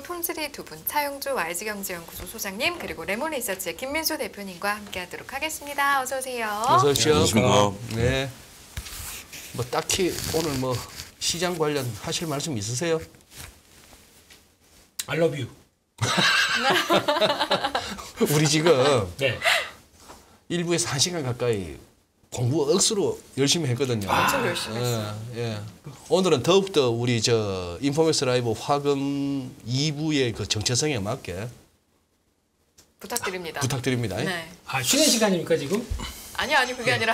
품질이 두 분, 차용주 YG경제연구소 소장님 그리고 레몬리서치의 김민수 대표님과 함께하도록 하겠습니다. 어서 오세요. 어서 오십시오. 안녕하십니까. 네. 뭐 딱히 오늘 뭐 시장 관련 하실 말씀 있으세요? I love you. 우리 지금 네. 1부에서 1시간 가까이 공부 억수로 열심히 했거든요. 엄청 열심히 했어요. 예. 오늘은 더욱더 우리 저 인포메이스 라이브 화금 2부의 그 정체성에 맞게 부탁드립니다. 부탁드립니다. 네. 아, 쉬는 시간입니까 지금? 아니 그게 아니라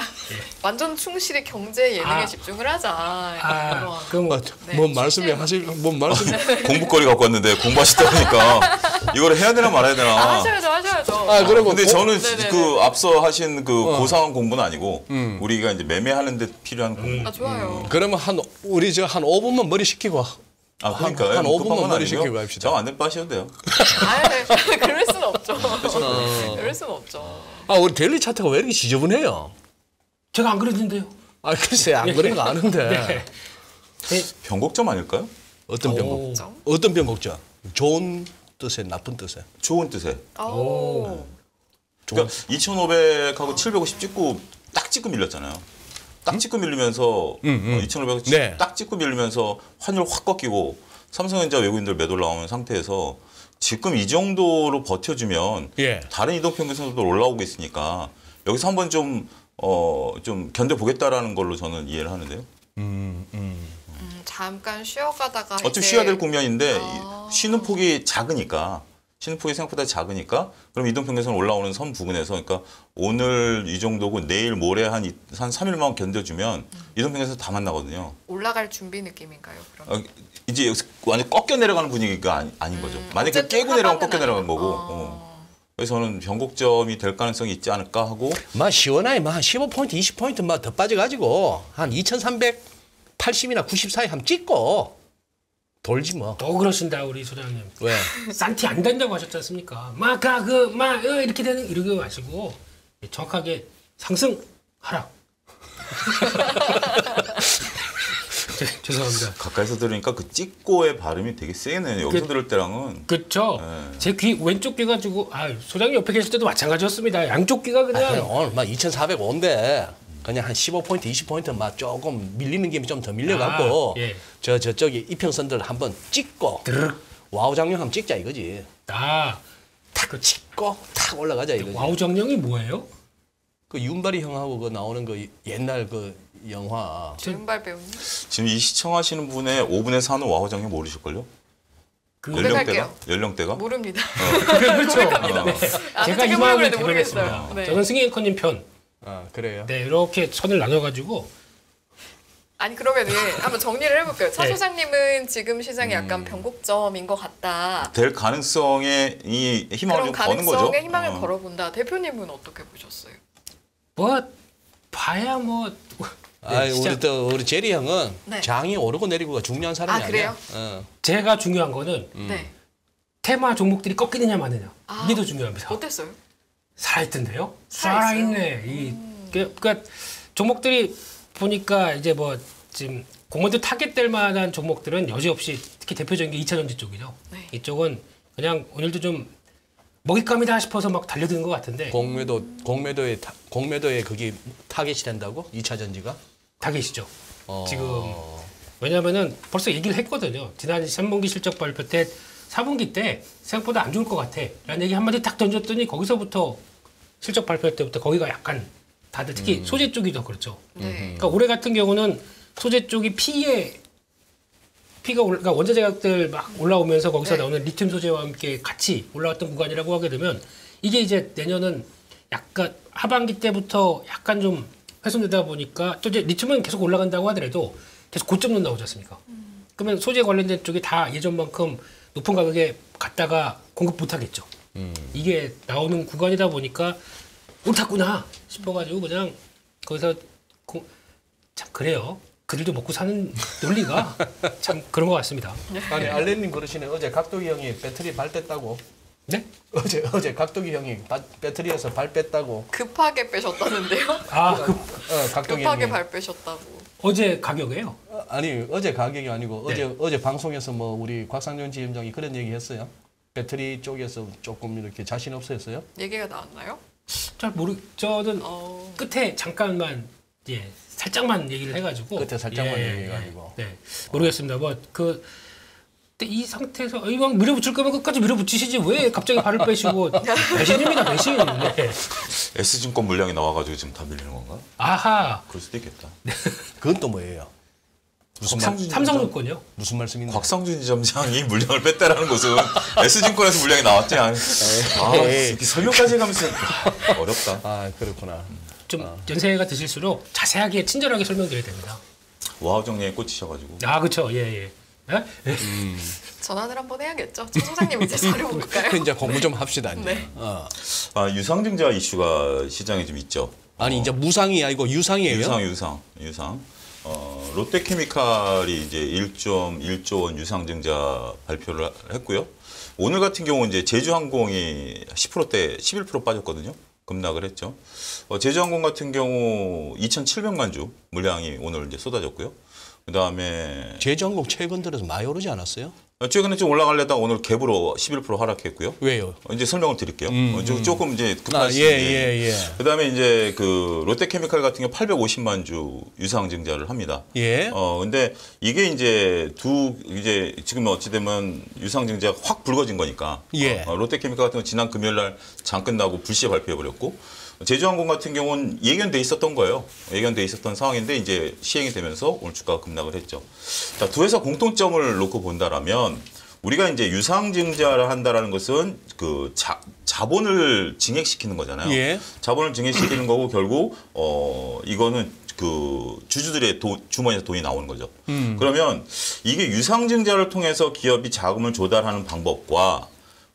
완전 충실히 경제 예능에 집중을 하자. 그럼 네, 뭔 말씀이 하실 뭔 말씀? 공부거리 갖고 왔는데 공부하시다 보니까 이걸 해야 되나 말아야 되나. 하셔야죠. 아, 그러면 근데 저는 네네네. 그 앞서 하신 그 고상한 공부는 아니고 우리가 이제 매매하는 데 필요한 공부. 아, 좋아요. 그러면 우리 저 한 5분만 머리 식히고 아, 그러니까 한 5분만 머리 식히고 합시다. 정안 될 빠셔도 돼요. 네. 그럴 수는 없죠. 그럴 수는 없죠. 아, 우리 데일리 차트가 왜 이렇게 지저분해요? 제가 안 그랬는데요. 아, 글쎄 안 그런 거 아는데. 네. 변곡점 아닐까요? 어떤 변곡? 어떤 변곡점? 좋은 뜻에 나쁜 뜻에? 좋은 뜻에. 오. 그러니까 2,500하고 750 찍고 딱 찍고 밀렸잖아요. 딱 찍고 밀리면서 2,500 네. 딱 찍고 밀리면서 환율 확 꺾이고 삼성전자 외국인들 매도를 나오는 상태에서 지금 이 정도로 버텨주면 예. 다른 이동평균선도 올라오고 있으니까 여기서 한번 좀 견뎌보겠다라는 걸로 저는 이해를 하는데요. 잠깐 쉬어가다가 어차피 이제 쉬어야 될 국면인데 쉬는 폭이 작으니까 쉬는 폭이 생각보다 작으니까 그럼 이동평균선 올라오는 선 부근에서 그러니까 오늘 이 정도고 내일 모레 한 3일만 견뎌주면 이동평균선 다 만나거든요. 올라갈 준비 느낌인가요? 그럼? 이제 여기서 완전 꺾여 내려가는 분위기가 아닌 거죠. 만약에 어쨌든 깨고 내려가면 꺾여 하반은 내려가는 거고. 그래서 저는 변곡점이 될 가능성이 있지 않을까 하고. 막 시원하게 막 한 15포인트, 20포인트 막 더 빠져가지고 한 2,380이나 90 사이 한번 찍고 돌지 뭐. 또 그러신다 우리 소장님. 왜? 산티 안 된다고 하셨지 않습니까? 이렇게 되는 이러게 마시고 정확하게 상승 하락. 죄송합니다. 가까이서 들으니까 그 찍고의 발음이 되게 세네요. 여기서 들을 때랑은. 그렇죠. 네. 제 귀 왼쪽 귀 가지고 소장님 옆에 계실 때도 마찬가지였습니다. 양쪽 귀가 그냥 오늘 막 2,405인데 그냥 한 15포인트, 20포인트 막 조금 밀리는 김에 좀 더 밀려갖고 예. 저쪽에 이평선들 한번 찍고 와우 장룡 한번 찍자 이거지. 탁 찍고 탁 올라가자 이거지. 와우 정령이 뭐예요? 그 윤발이 형하고 그 나오는 그 옛날 그 영화. 윤발 배우님. 지금 이 시청하시는 분의 5분에서 하는 와우장님 모르실걸요? 고백할게요. 연령대가? 모릅니다. 그렇죠. 제가 이 마음을 모르겠는데 모르겠어요. 대변했습니다. 네. 저는 승희 앵커님 편. 아, 그래요? 네, 이렇게 선을 나눠가지고 아니 그러면은 한번 정리를 해볼게요. 차 네. 소장님은 지금 시장이 약간 변곡점인 것 같다. 될 가능성에 이 희망을 그런 좀 거는 거죠. 가능성에 희망을 걸어본다. 대표님은 어떻게 보셨어요? 뭐 봐야 뭐. 아, 진짜 우리 제리 형은 네. 장이 오르고 내리고가 중요한 사람이 아, 아니야. 그래요? 제가 중요한 거는 네. 테마 종목들이 꺾이느냐 마느냐 이게 더 중요합니다. 어땠어요? 살아있던데요? 살아있어요? 살아있네. 그러니까 종목들이 보니까 이제 뭐 지금 공모도 타겟될 만한 종목들은 여지없이 특히 대표적인 게 2차전지 쪽이죠. 네. 이쪽은 그냥 오늘도 좀 먹잇감이다 싶어서 막 달려드는 것 같은데 공매도에 그게 타겟이 된다고? 2차 전지가? 타겟이죠. 지금 왜냐면은 벌써 얘기를 했거든요. 지난 3분기 실적 발표 때 4분기 때 생각보다 안 좋을 것 같아 라는 얘기 한마디 딱 던졌더니 거기서부터 실적 발표 때부터 거기가 약간 다들 특히 소재 쪽이 더 그렇죠. 네. 그러니까 올해 같은 경우는 소재 쪽이 그러니까 원자재 가격들 막 올라오면서 거기서 네. 나오는 리튬 소재와 함께 같이 올라왔던 구간이라고 하게 되면 이게 이제 내년은 약간 하반기 때부터 약간 좀 훼손되다 보니까 또 이제 리튬은 계속 올라간다고 하더라도 계속 고점론 나오지 않습니까? 그러면 소재 관련된 쪽이 다 예전만큼 높은 가격에 갔다가 공급 못 하겠죠. 이게 나오는 구간이다 보니까 옳았구나 싶어가지고 그냥 거기서 참 그래요. 그들도 먹고 사는 논리가 참 그런 것 같습니다. 아니 알렌님 그러시네. 어제 각도기 형이 배터리 발 뺐다고. 네? 어제 각도기 형이 배터리에서 발 뺐다고. 급하게 빼셨다는데요? 아, 각도기 급하게 형이. 발 빼셨다고. 어제 가격이에요? 아니 어제 가격이 아니고 네. 어제 방송에서 뭐 우리 곽상준 지점장이 그런 얘기 했어요. 배터리 쪽에서 조금 이렇게 자신 없어했어요. 얘기가 나왔나요? 저는 어. 끝에 잠깐만 살짝만 얘기를 해가지고 끝에 살짝만 얘기해가지고. 네 모르겠습니다. 이 상태에서 이왕 밀어붙일 거면 끝까지 밀어붙이시지 왜 갑자기 발을 빼시고 배신입니다 배신. 네. S증권 물량이 나와가지고 지금 다 밀리는 건가? 아하 그럴 수도 있겠다. 그건 또 뭐예요? 삼성증권요? 무슨 말씀인데? 곽상준 지점장이 물량을 뺐다라는 것은 S증권에서 물량이 나왔지. 이렇게 설명까지 해가면서 어렵다. 아 그렇구나. 좀 연세가 드실수록 자세하게 친절하게 설명드려야 됩니다. 와우 정리에 꽂히셔가지고. 아 그렇죠. 예. 네? 전화를 한번 해야겠죠. 정 소장님 이제 자료 볼까요? 이제 공부 좀 합시다. 이제. 네. 유상증자 이슈가 시장에 좀 있죠. 아니 이제 무상이 아니고 유상이에요. 유상. 롯데케미칼이 이제 1.1조 원 유상증자 발표를 했고요. 오늘 같은 경우 이제 제주항공이 10%대 11% 빠졌거든요. 급락을 했죠. 제주항공 같은 경우 2,700만 주 물량이 오늘 이제 쏟아졌고요. 그다음에 제주항공 최근 들어서 많이 오르지 않았어요? 최근에 좀 올라가려다 오늘 갭으로 11% 하락했고요. 왜요? 이제 설명을 드릴게요. 조금 이제 급락이. 예. 그다음에 이제 그 롯데케미칼 같은 경우 850만 주 유상 증자를 합니다. 예. 근데 이게 이제 이제 지금 어찌 되면 유상 증자가 확 불거진 거니까. 예. 롯데케미칼 같은 경우 지난 금요일 날 장 끝나고 불시에 발표해 버렸고. 제주항공 같은 경우는 예견돼 있었던 거예요. 예견돼 있었던 상황인데 이제 시행이 되면서 오늘 주가가 급락을 했죠. 자, 두 회사 공통점을 놓고 본다라면 우리가 이제 유상증자를 한다라는 것은 그 자본을 증액시키는 거잖아요. 예. 자본을 증액시키는 거고 결국 이거는 그 주주들의 주머니에서 돈이 나오는 거죠. 그러면 이게 유상증자를 통해서 기업이 자금을 조달하는 방법과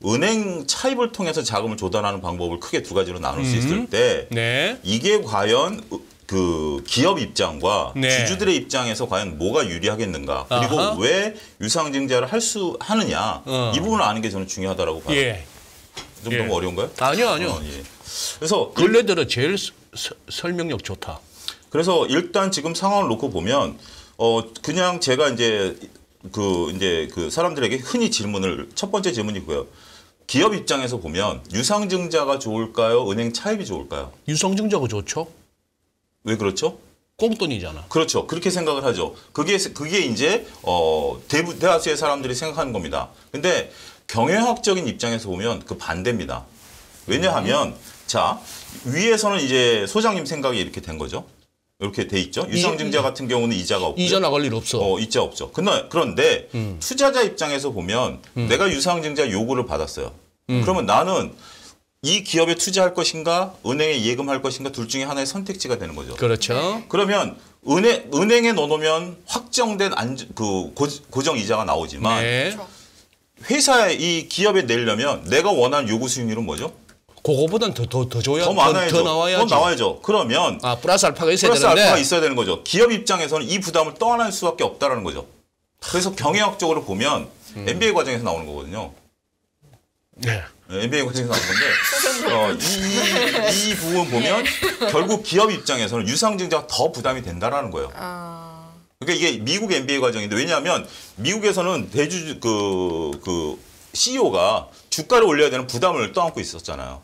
은행 차입을 통해서 자금을 조달하는 방법을 크게 두 가지로 나눌 수 있을 때 네. 이게 과연 그 기업 입장과 네. 주주들의 입장에서 과연 뭐가 유리하겠는가 그리고 아하. 왜 유상증자를 하느냐 이 부분을 아는 게 저는 중요하다라고 봐요. 예. 좀 너무 어려운가요? 아니요. 예. 그래서 근래 들어 제일 설명력 좋다. 그래서 일단 지금 상황을 놓고 보면 그냥 제가 이제 그 사람들에게 흔히 첫 번째 질문이고요. 기업 입장에서 보면 유상증자가 좋을까요? 은행 차입이 좋을까요? 유상증자가 좋죠. 왜 그렇죠? 꽁돈이잖아. 그렇죠. 그렇게 생각을 하죠. 그게 이제 대다수의 사람들이 생각하는 겁니다. 근데 경영학적인 입장에서 보면 그 반대입니다. 왜냐하면 자 위에서는 이제 소장님 생각이 이렇게 된 거죠. 이렇게 돼 있죠. 유상증자 같은 경우는 이자가 없고 이자 나갈 일 없어. 이자 없죠. 그런데 투자자 입장에서 보면 내가 유상증자 요구를 받았어요. 그러면 나는 이 기업에 투자할 것인가 은행에 예금할 것인가 둘 중에 하나의 선택지가 되는 거죠. 그렇죠. 그러면 은행에 넣어놓으면 확정된 고정 이자가 나오지만 네. 회사에 이 기업에 내려면 내가 원하는 요구 수익률은 뭐죠? 그거보단 더 줘야 더 많아야죠. 더 나와야지. 더 나와야죠. 그러면 플러스 알파가 있어야 플러스 되는데. 알파가 있어야 되는 거죠. 기업 입장에서는 이 부담을 떠안을 수밖에 없다라는 거죠. 그래서 경영학적으로 보면 MBA 과정에서 나오는 거거든요. 네. MBA 과정에서 나오는 건데 이 부분 보면 결국 기업 입장에서는 유상증자가 더 부담이 된다라는 거예요. 그러니까 이게 미국 MBA 과정인데 왜냐하면 미국에서는 대주 그 CEO가 주가를 올려야 되는 부담을 떠안고 있었잖아요.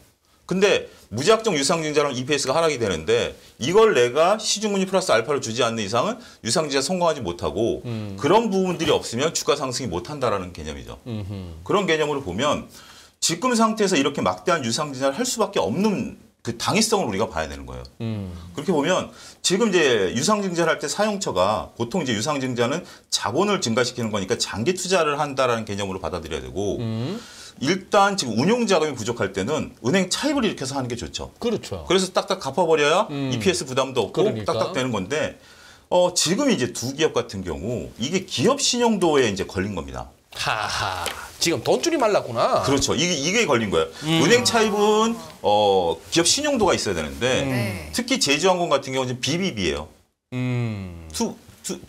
근데 무작정 유상증자라면 EPS가 하락이 되는데 이걸 내가 시중금리 플러스 알파를 주지 않는 이상은 유상증자 성공하지 못하고 그런 부분들이 없으면 주가 상승이 못한다라는 개념이죠. 그런 개념으로 보면 지금 상태에서 이렇게 막대한 유상증자를 할 수밖에 없는 그 당위성을 우리가 봐야 되는 거예요. 그렇게 보면 지금 이제 유상증자를 할 때 사용처가 보통 이제 유상증자는 자본을 증가시키는 거니까 장기 투자를 한다라는 개념으로 받아들여야 되고 일단 지금 운용 자금이 부족할 때는 은행 차입을 일으켜서 하는 게 좋죠. 그렇죠. 그래서 딱딱 갚아버려야 EPS 부담도 없고 그러니까. 딱딱 되는 건데 지금 이제 두 기업 같은 경우 이게 기업 신용도에 이제 걸린 겁니다. 하하. 지금 돈줄이 말랐구나. 그렇죠. 이게 걸린 거예요. 은행 차입은 기업 신용도가 있어야 되는데 네. 특히 제주항공 같은 경우는 BBB예요. 음.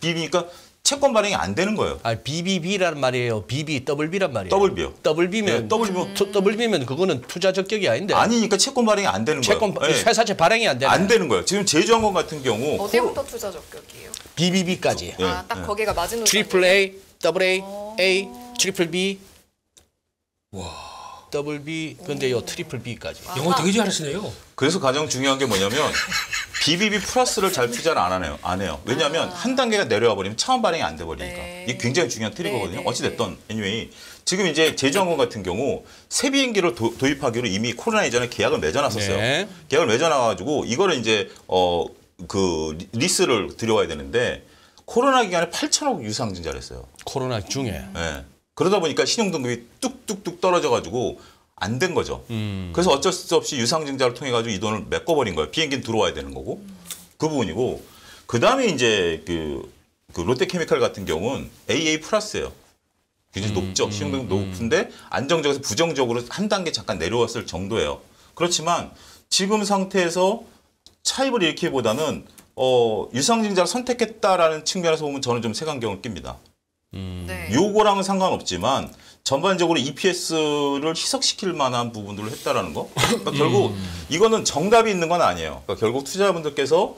BB니까 채권 발행이 안 되는 거예요. 아, BBB란 말이에요. BBWB란 말이에요. WB요. WB면 네, WB면 WB면 그거는 투자 적격이 아닌데. 아니니까 채권 발행이 안 되는 채권 거예요. 네. 회사채 발행이 안 되는. 안 되는 거예요. 지금 제주항공 같은 경우 어디부터 투자 적격이에요? BBB까지. 예, 아, 딱 예. 거기가 마지노선. 트리플 A, 더블 A, A, 트리플 B. 와. 더블 B 근데 요 트리플 B까지. 영어 되게 잘하시네요. 그래서 가장 중요한 게 뭐냐면 BBB 플러스를 잘 투자를 안 해요. 왜냐하면 한 단계가 내려와 버리면 차원 발행이 안 돼 버리니까. 네. 이게 굉장히 중요한 트리거거든요. 네, 네, 어찌 됐든 anyway 지금 이제 제주항공 같은 경우 새 비행기를 도입하기로 이미 코로나 이전에 계약을 맺어놨었어요. 네. 계약을 맺어놔가지고 이거를 이제 그 리스를 들여와야 되는데 코로나 기간에 8천억 유상증자를 했어요. 코로나 중에. 예. 그러다 보니까 신용등급이 뚝뚝뚝 떨어져가지고 안 된 거죠. 그래서 어쩔 수 없이 유상증자를 통해 가지고 이 돈을 메꿔버린 거예요. 비행기는 들어와야 되는 거고 그 부분이고 그 다음에 이제 그 롯데케미칼 같은 경우는 AA 플러스예요. 굉장히 높죠. 신용등급 높은데 안정적에서 부정적으로 한 단계 잠깐 내려왔을 정도예요. 그렇지만 지금 상태에서 차입을 일으키기보다는 유상증자를 선택했다라는 측면에서 보면 저는 좀 색안경을 낍니다. 네. 요거랑은 상관없지만 전반적으로 EPS를 희석시킬 만한 부분들을 했다라는 거. 그러니까 결국 이거는 정답이 있는 건 아니에요. 그러니까 결국 투자자분들께서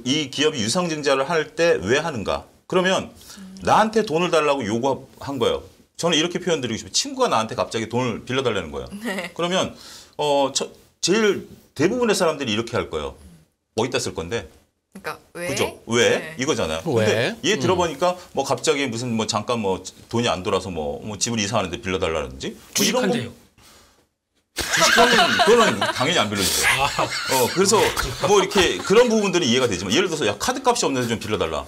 이 기업이 유상증자를 할 때 왜 하는가? 그러면 나한테 돈을 달라고 요구한 거예요. 저는 이렇게 표현드리고 싶어요. 친구가 나한테 갑자기 돈을 빌려달라는 거예요. 네. 그러면 제일 대부분의 사람들이 이렇게 할 거예요. 어디다 쓸 건데? 그러니까 왜? 그죠? 왜? 네. 이거잖아요. 왜? 근데 얘 들어보니까 뭐 갑자기 무슨 뭐 잠깐 뭐 돈이 안 돌아서 뭐 집을 이사하는데 빌려달라는지 뭐 이런 거 주식한대요. 그거는 당연히 안 빌려주죠. 그래서 뭐 이렇게 그런 부분들이 이해가 되지만 예를 들어서 야 카드 값이 없는데 좀 빌려달라.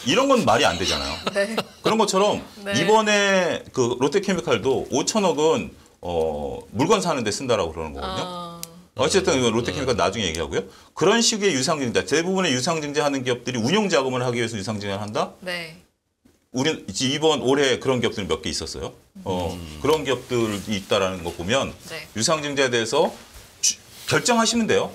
이런 건 말이 안 되잖아요. 네. 그런 것처럼 네. 이번에 그 롯데케미칼도 5천억은 물건 사는데 쓴다라고 그러는 거거든요. 어쨌든 이건 롯데케미칼 나중에 얘기하고요. 그런 식의 유상증자, 대부분의 유상증자하는 기업들이 운용 자금을 하기 위해서 유상증자를 한다. 네. 우리 이번 올해 그런 기업들이 몇 개 있었어요. 그런 기업들이 있다라는 거 보면 네. 유상증자에 대해서 결정하시면 돼요.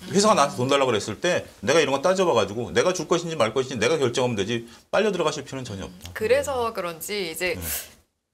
회사가 나한테 돈 달라고 그랬을 때 내가 이런 거 따져봐가지고 내가 줄 것인지 말 것인지 내가 결정하면 되지 빨려 들어가실 필요는 전혀 없다. 그래서 그런지 이제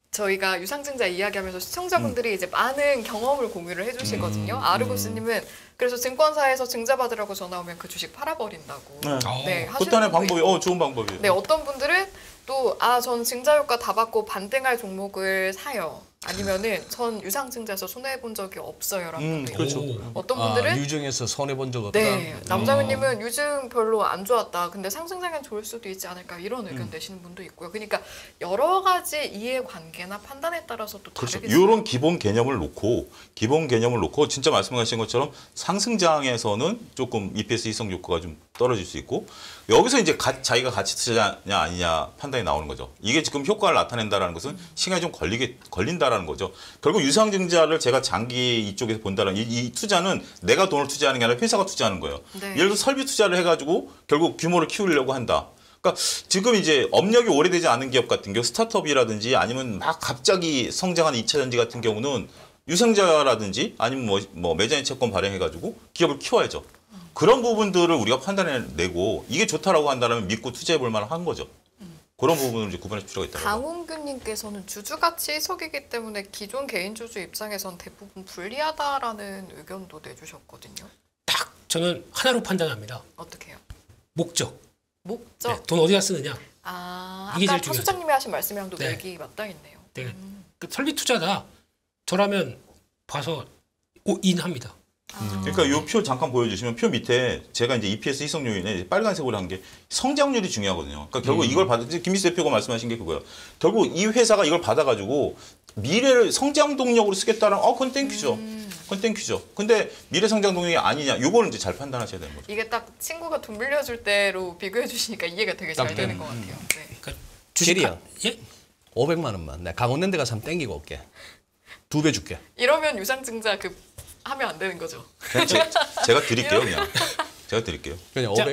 저희가 유상증자 이야기하면서 시청자분들이 이제 많은 경험을 공유를 해주시거든요. 아르고스님은 그래서 증권사에서 증자 받으라고 전화 오면 그 주식 팔아버린다고. 네, 하시는 그딴의 분도 방법이 있고. 좋은 방법이에요. 네, 어떤 분들은 또 전 증자 효과 다 받고 반등할 종목을 사요. 아니면은 전 유상증자에서 손해 본 적이 없어요라는 분도 그렇죠. 있고. 어떤 분들은 유증에서 손해 본 적 없다. 네, 남자분님은 유증 별로 안 좋았다. 근데 상승장은 좋을 수도 있지 않을까 이런 의견 내시는 분도 있고요. 그러니까 여러 가지 이해관계나 판단에 따라서 또 그렇죠. 다르겠어요. 이런 기본 개념을 놓고 진짜 말씀하신 것처럼 상승장에서는 조금 EPS 희석 효과가 좀 떨어질 수 있고 여기서 이제 자기가 가치 투자냐 아니냐 판단이 나오는 거죠. 이게 지금 효과를 나타낸다라는 것은 시간이 좀 걸린다라는 거죠. 결국 유상증자를 제가 장기 이쪽에서 본다는 이 투자는 내가 돈을 투자하는 게 아니라 회사가 투자하는 거예요. 네. 예를 들어 설비 투자를 해가지고 결국 규모를 키우려고 한다. 그러니까 지금 이제 업력이 오래되지 않은 기업 같은 경우 스타트업이라든지 아니면 막 갑자기 성장하는 2차전지 같은 경우는 유상자라든지 아니면 뭐 매장의 채권 발행해가지고 기업을 키워야죠. 그런 부분들을 우리가 판단해내고 이게 좋다라고 한다면 믿고 투자해볼 만한 거죠. 그런 부분을 이제 구분할 필요가 있다고. 강훈규님께서는 주주가치 희석이기 때문에 기존 개인주주 입장에선 대부분 불리하다라는 의견도 내주셨거든요. 딱 저는 하나로 판단합니다. 어떻게 해요? 목적. 목적? 네, 돈 어디다 쓰느냐. 이게 아까 제일 차 중요하죠. 소장님이 하신 말씀이랑도 네. 맥이 맞닿있네요. 네. 그 설비 투자다. 저라면 봐서 인합니다. 그러니까 이 표 잠깐 보여주시면 표 밑에 제가 이제 EPS 희석 요인에 빨간색으로 한 게 성장률이 중요하거든요. 그러니까 결국 이걸 김미수 대표가 말씀하신 게 그거예요. 결국 이 회사가 이걸 받아가지고 미래를 성장 동력으로 쓰겠다는 그건 땡큐죠. 그건 땡큐죠. 근데 미래 성장 동력이 아니냐, 요거는 이제 잘 판단하셔야 되는 거죠. 이게 딱 친구가 돈 빌려줄 때로 비교해 주시니까 이해가 되게 잘 되는 것 같아요. 네. 그러니까 제리야. 예? 500만 원만. 내가 강원랜드 가서 한번 땡기고 올게. 2배 줄게. 이러면 유상증자 하면 안 되는 거죠. 그냥 제가 드릴게요, 그냥. 제가 드릴게요. 그냥 자,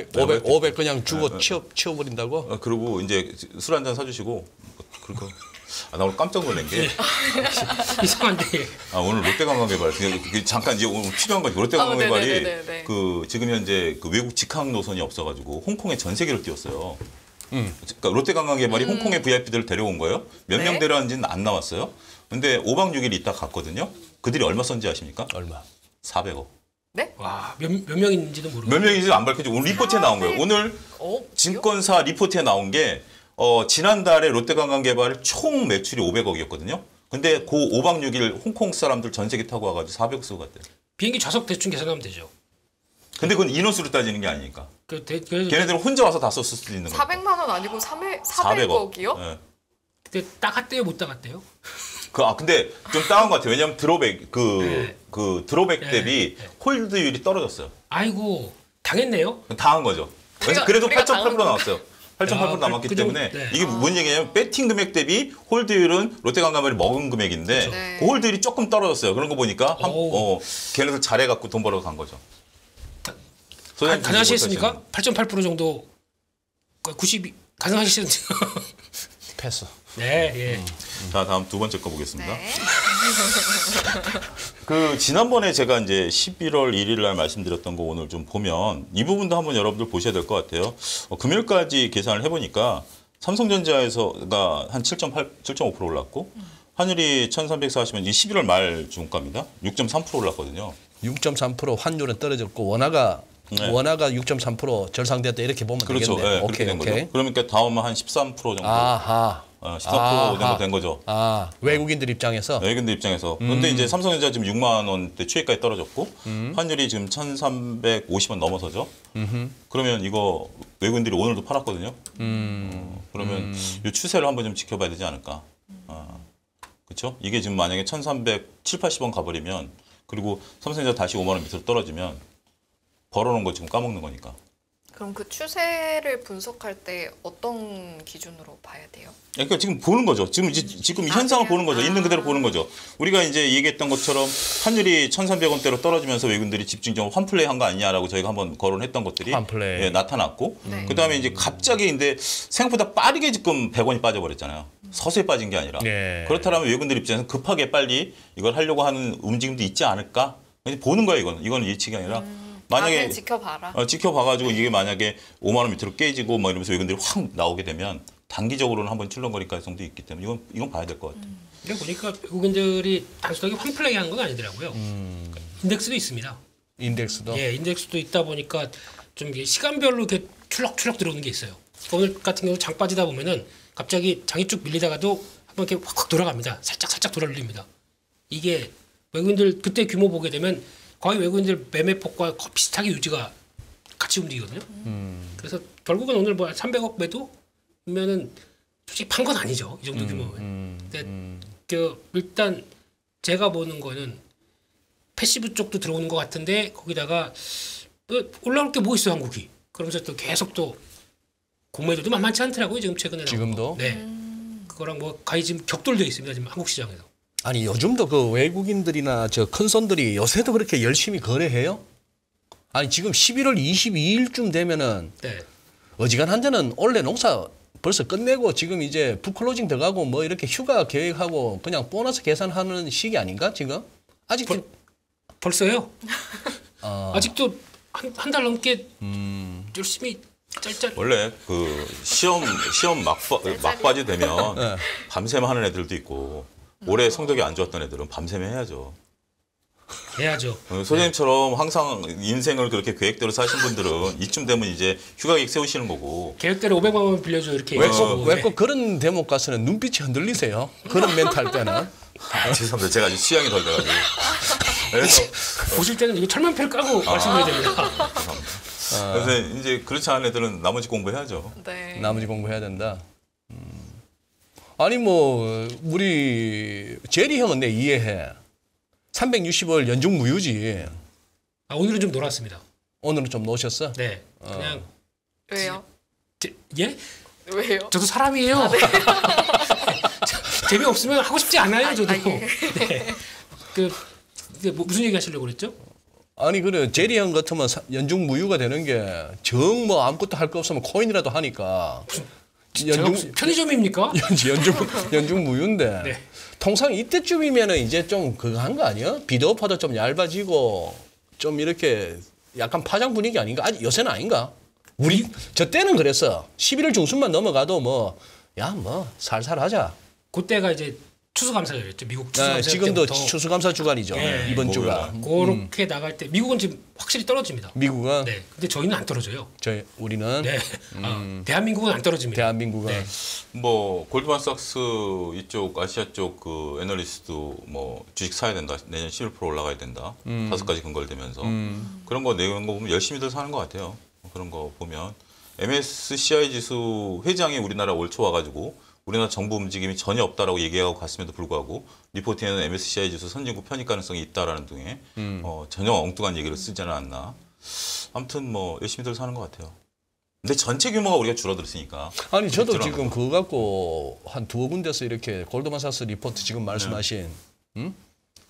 500 그냥 주고 치워버린다고? 그리고 이제 술 한 잔 사주시고, 그리고 나 오늘 깜짝 놀란 게, 이상한데. 오늘 롯데관광개발 잠깐 이제 오늘 필요한 건 롯데관광개발이 네네네네. 그 지금 현재 그 외국 직항 노선이 없어가지고 홍콩에 전 세계를 띄웠어요. 그러니까 롯데관광개발이 홍콩의 VIP들을 데려온 거예요. 몇 명 네. 데려왔는지는 안 나왔어요. 근데 5박 6일 있다 갔거든요. 그들이 얼마 썼는지 아십니까? 얼마? 400억. 네? 와, 몇 명인지도 모르고. 몇 명인지 안 밝혀지고 오늘 리포트에 나온 거예요. 오늘 어? 증권사 리포트에 나온 게 지난달에 롯데관광개발 총 매출이 500억이었거든요. 근데 그 5박 6일 홍콩 사람들 전 세계 타고 와가지고 400억 쓰고 갔대요. 비행기 좌석 대충 계산하면 되죠. 근데 그건 인원수로 따지는 게 아니니까. 걔네들은 혼자 와서 다 썼을 수도 있는 거예요. 400만 원 아니고 400억이요? 네. 근데 따갔대요, 못 따갔대요? 근데 좀 따은 것 같아요. 왜냐하면 드로백 네. 드로백 네. 대비 홀드율이 떨어졌어요. 아이고, 당했네요. 당한 거죠. 그래도 우리가 8.8% 남았어요. 8.8% 야, 남았기 그 정- 때문에 네. 이게 뭔 얘기냐면 배팅 금액 대비 홀드율은 롯데관광발이 먹은 금액인데 네. 그 홀드율이 조금 떨어졌어요. 그런 거 보니까 오. 걔네들 잘해갖고 돈 벌어 간 거죠. 소장님 가능하시겠습니까? 8.8% 정도 92 가능하시는지. 패스. 네, 예. 자, 다음 두 번째 거 보겠습니다. 네. 지난번에 제가 이제 11월 1일 날 말씀드렸던 거 오늘 좀 보면 이 부분도 한번 여러분들 보셔야 될 것 같아요. 금요일까지 계산을 해보니까 삼성전자에서가 한 7.5% 올랐고 환율이 1340원, 이 11월 말 중가입니다. 6.3% 올랐거든요. 6.3% 환율은 떨어졌고 원화가 네. 6.3% 절상됐다 이렇게 보면 그렇죠. 되겠네. 네, 그렇게 된 거죠. 그러니까 다음은 한 13% 정도, 아하. 14% 정도 된 거죠. 외국인들 입장에서 외국인들 입장에서. 그런데 이제 삼성전자 지금 6만 원대 추이까지 떨어졌고 환율이 지금 1,350원 넘어서죠. 그러면 이거 외국인들이 오늘도 팔았거든요. 그러면 이 추세를 한번 좀 지켜봐야 되지 않을까. 그렇죠? 이게 지금 만약에 1,370, 80원 가버리면 그리고 삼성전자 다시 5만 원 밑으로 떨어지면 벌어놓은 거 지금 까먹는 거니까. 그럼 그 추세를 분석할 때 어떤 기준으로 봐야 돼요? 그러니까 지금 보는 거죠. 지금 이 현상을 그냥? 보는 거죠. 있는 그대로 보는 거죠. 우리가 이제 얘기했던 것처럼 환율이 1,300원대로 떨어지면서 외국인들이 집중적으로 환플레이 한 거 아니냐라고 저희가 한번 거론했던 것들이 환플레이. 예, 나타났고 네. 그다음에 이제 갑자기 근데 생각보다 빠르게 지금 100원이 빠져버렸잖아요. 서서히 빠진 게 아니라. 네. 그렇다면 외국인들 입장에서 급하게 빨리 이걸 하려고 하는 움직임도 있지 않을까? 그냥 보는 거예요. 이거는 예측이 아니라. 만약에 그냥 지켜봐라. 지켜봐가지고 이게 만약에 5만 원 밑으로 깨지고 막 이러면서 외국인들이 확 나오게 되면 단기적으로는 한번 출렁거릴 가능성도 있기 때문에 이건 봐야 될 것 같아요. 근데 보니까 외국인들이 단순하게 환플레이 하는 건 아니더라고요. 그러니까 인덱스도 있습니다. 인덱스도 예, 인덱스도 있다 보니까 좀 이게 시간별로 이렇게 출렁출렁 들어오는 게 있어요. 오늘 같은 경우 장 빠지다 보면은 갑자기 장이 쭉 밀리다가도 한번 이렇게 확 돌아갑니다. 살짝 돌아올립니다. 이게 외국인들 그때 규모 보게 되면 거의 외국인들 매매폭과 비슷하게 유지가 같이 움직이거든요. 그래서 결국은 오늘 뭐 300억 매도면은 솔직히 판 건 아니죠. 이 정도 규모면. 근데 일단 제가 보는 거는 패시브 쪽도 들어오는 것 같은데 거기다가 올라올 게 뭐 있어요, 한국이. 그러면서 또 계속 또 공매도도 만만치 않더라고요, 지금 최근에. 지금도? 네. 그거랑 뭐 거의 지금 격돌돼 있습니다, 지금 한국 시장에서. 아니 요즘도 그 외국인들이나 저 큰 손들이 요새도 그렇게 열심히 거래해요? 아니 지금 11월 22일쯤 되면은 네. 어지간한 데는 원래 농사 벌써 끝내고 지금 이제 북클로징 들어가고 뭐 이렇게 휴가 계획하고 그냥 보너스 계산하는 시기 아닌가 지금? 아직 벌써요? 아직도 한 달 넘게 열심히 짤짤. 원래 그 시험 막바지 되면 네. 밤샘 하는 애들도 있고 올해 성적이 안 좋았던 애들은 밤샘 해야죠. 해야죠. 소장님처럼 항상 인생을 그렇게 계획대로 사신 분들은 이쯤 되면 이제 휴가 계획 세우시는 거고. 계획대로 500만 원 빌려줘 이렇게. 왜 얘기하시고. 꼭 그런 대목 가서는 눈빛이 흔들리세요? 그런 멘트 할 때는. 죄송합니다. 제가 아직 취향이 덜 돼가지고. 그래서 보실 때는 이거 철만패를 까고 말씀드려야 됩니다. 그래서 이제 그렇지 않은 애들은 나머지 공부해야죠. 네. 나머지 공부해야 된다. 아니 뭐 우리 제리 형은 내 이해해. 360월 연중 무휴지. 오늘은 좀 놀았습니다. 오늘은 좀 노셨어? 네. 그냥 왜요? 예? 왜요? 저도 사람이에요. 재미없으면 하고 싶지 않아요, 저도. 네. 이게 무슨 얘기 하시려고 그랬죠? 아니 그래 제리 형 같으면 연중 무휴가 되는 게 정 뭐 아무것도 할 거 없으면 코인이라도 하니까 제가 무슨 편의점입니까? 연중 무휴인데 네. 통상 이때쯤이면은 이제 좀 그거 한 거 아니야? 비디오파도 좀 얇아지고 좀 이렇게 약간 파장 분위기 아닌가? 아직 요새는 아닌가? 저 때는 그랬어. 11월 중순만 넘어가도 뭐 살살 하자. 그때가 이제 추수감사였죠. 미국 네, 추수감사 지금도 때부터. 추수감사 주간이죠. 네. 이번 주가. 그렇게 나갈 때 미국은 지금 확실히 떨어집니다. 미국은 네. 근데 저희는 안 떨어져요. 우리는 네. 대한민국은 안 떨어집니다. 대한민국은 네. 뭐 골드만삭스 이쪽 아시아 쪽 그 애널리스트도 뭐 주식 사야 된다. 내년 11% 올라가야 된다. 5가지 근거를 대면서 그런 거 내용 거 보면 열심히들 사는 것 같아요. 그런 거 보면 MSCI 지수 회장이 우리나라 올 초 와가지고 우리나라 정부 움직임이 전혀 없다라고 얘기하고 갔음에도 불구하고 리포팅에는 MSCI 지수 선진국 편입 가능성이 있다라는 등의 전혀 엉뚱한 얘기를 쓰지는 않나. 아무튼 뭐 열심히들 사는 것 같아요. 근데 전체 규모가 우리가 줄어들었으니까. 아니 저도 지금 그거 갖고 한 두어 군데서 이렇게 골드만삭스 리포트 지금 말씀하신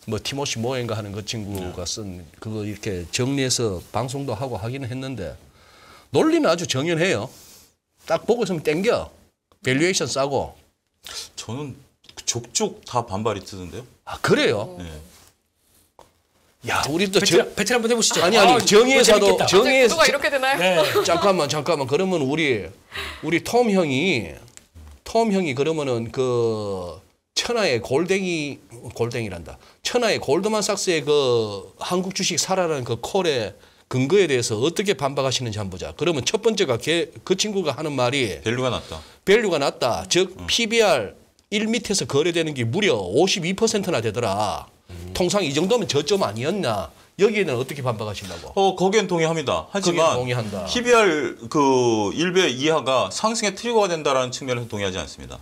뭐 티모시 모엔가 하는 그 친구가 쓴 그거 이렇게 정리해서 방송도 하고 하기는 했는데 논리는 아주 정연해요. 딱 보고 있으면 땡겨. 밸류에이션 싸고. 저는 족족 다 반발이 뜨던데요. 아 그래요? 네. 야 우리 또 배틀 한번 해보시죠. 아니 이거 정의에서도 재밌겠다. 정의에서 구도가 이렇게 되나요? 네. 잠깐만 그러면 우리 톰 형이 그러면은 그 천하의 골댕이란다. 천하의 골드만삭스의 그 한국 주식 사라라는 그 콜의 근거에 대해서 어떻게 반박하시는지 한번 보자. 그러면 첫 번째가 그 친구가 하는 말이 밸류가 낮다. 밸류가 낮다. 즉 PBR 1 밑에서 거래되는 게 무려 52%나 되더라. 통상 이 정도면 저점 아니었나? 여기에는 어떻게 반박하신다고? 거기엔 동의합니다. 하지만 거기엔 동의한다. PBR 그 1배 이하가 상승의 트리거가 된다라는 측면에서 동의하지 않습니다.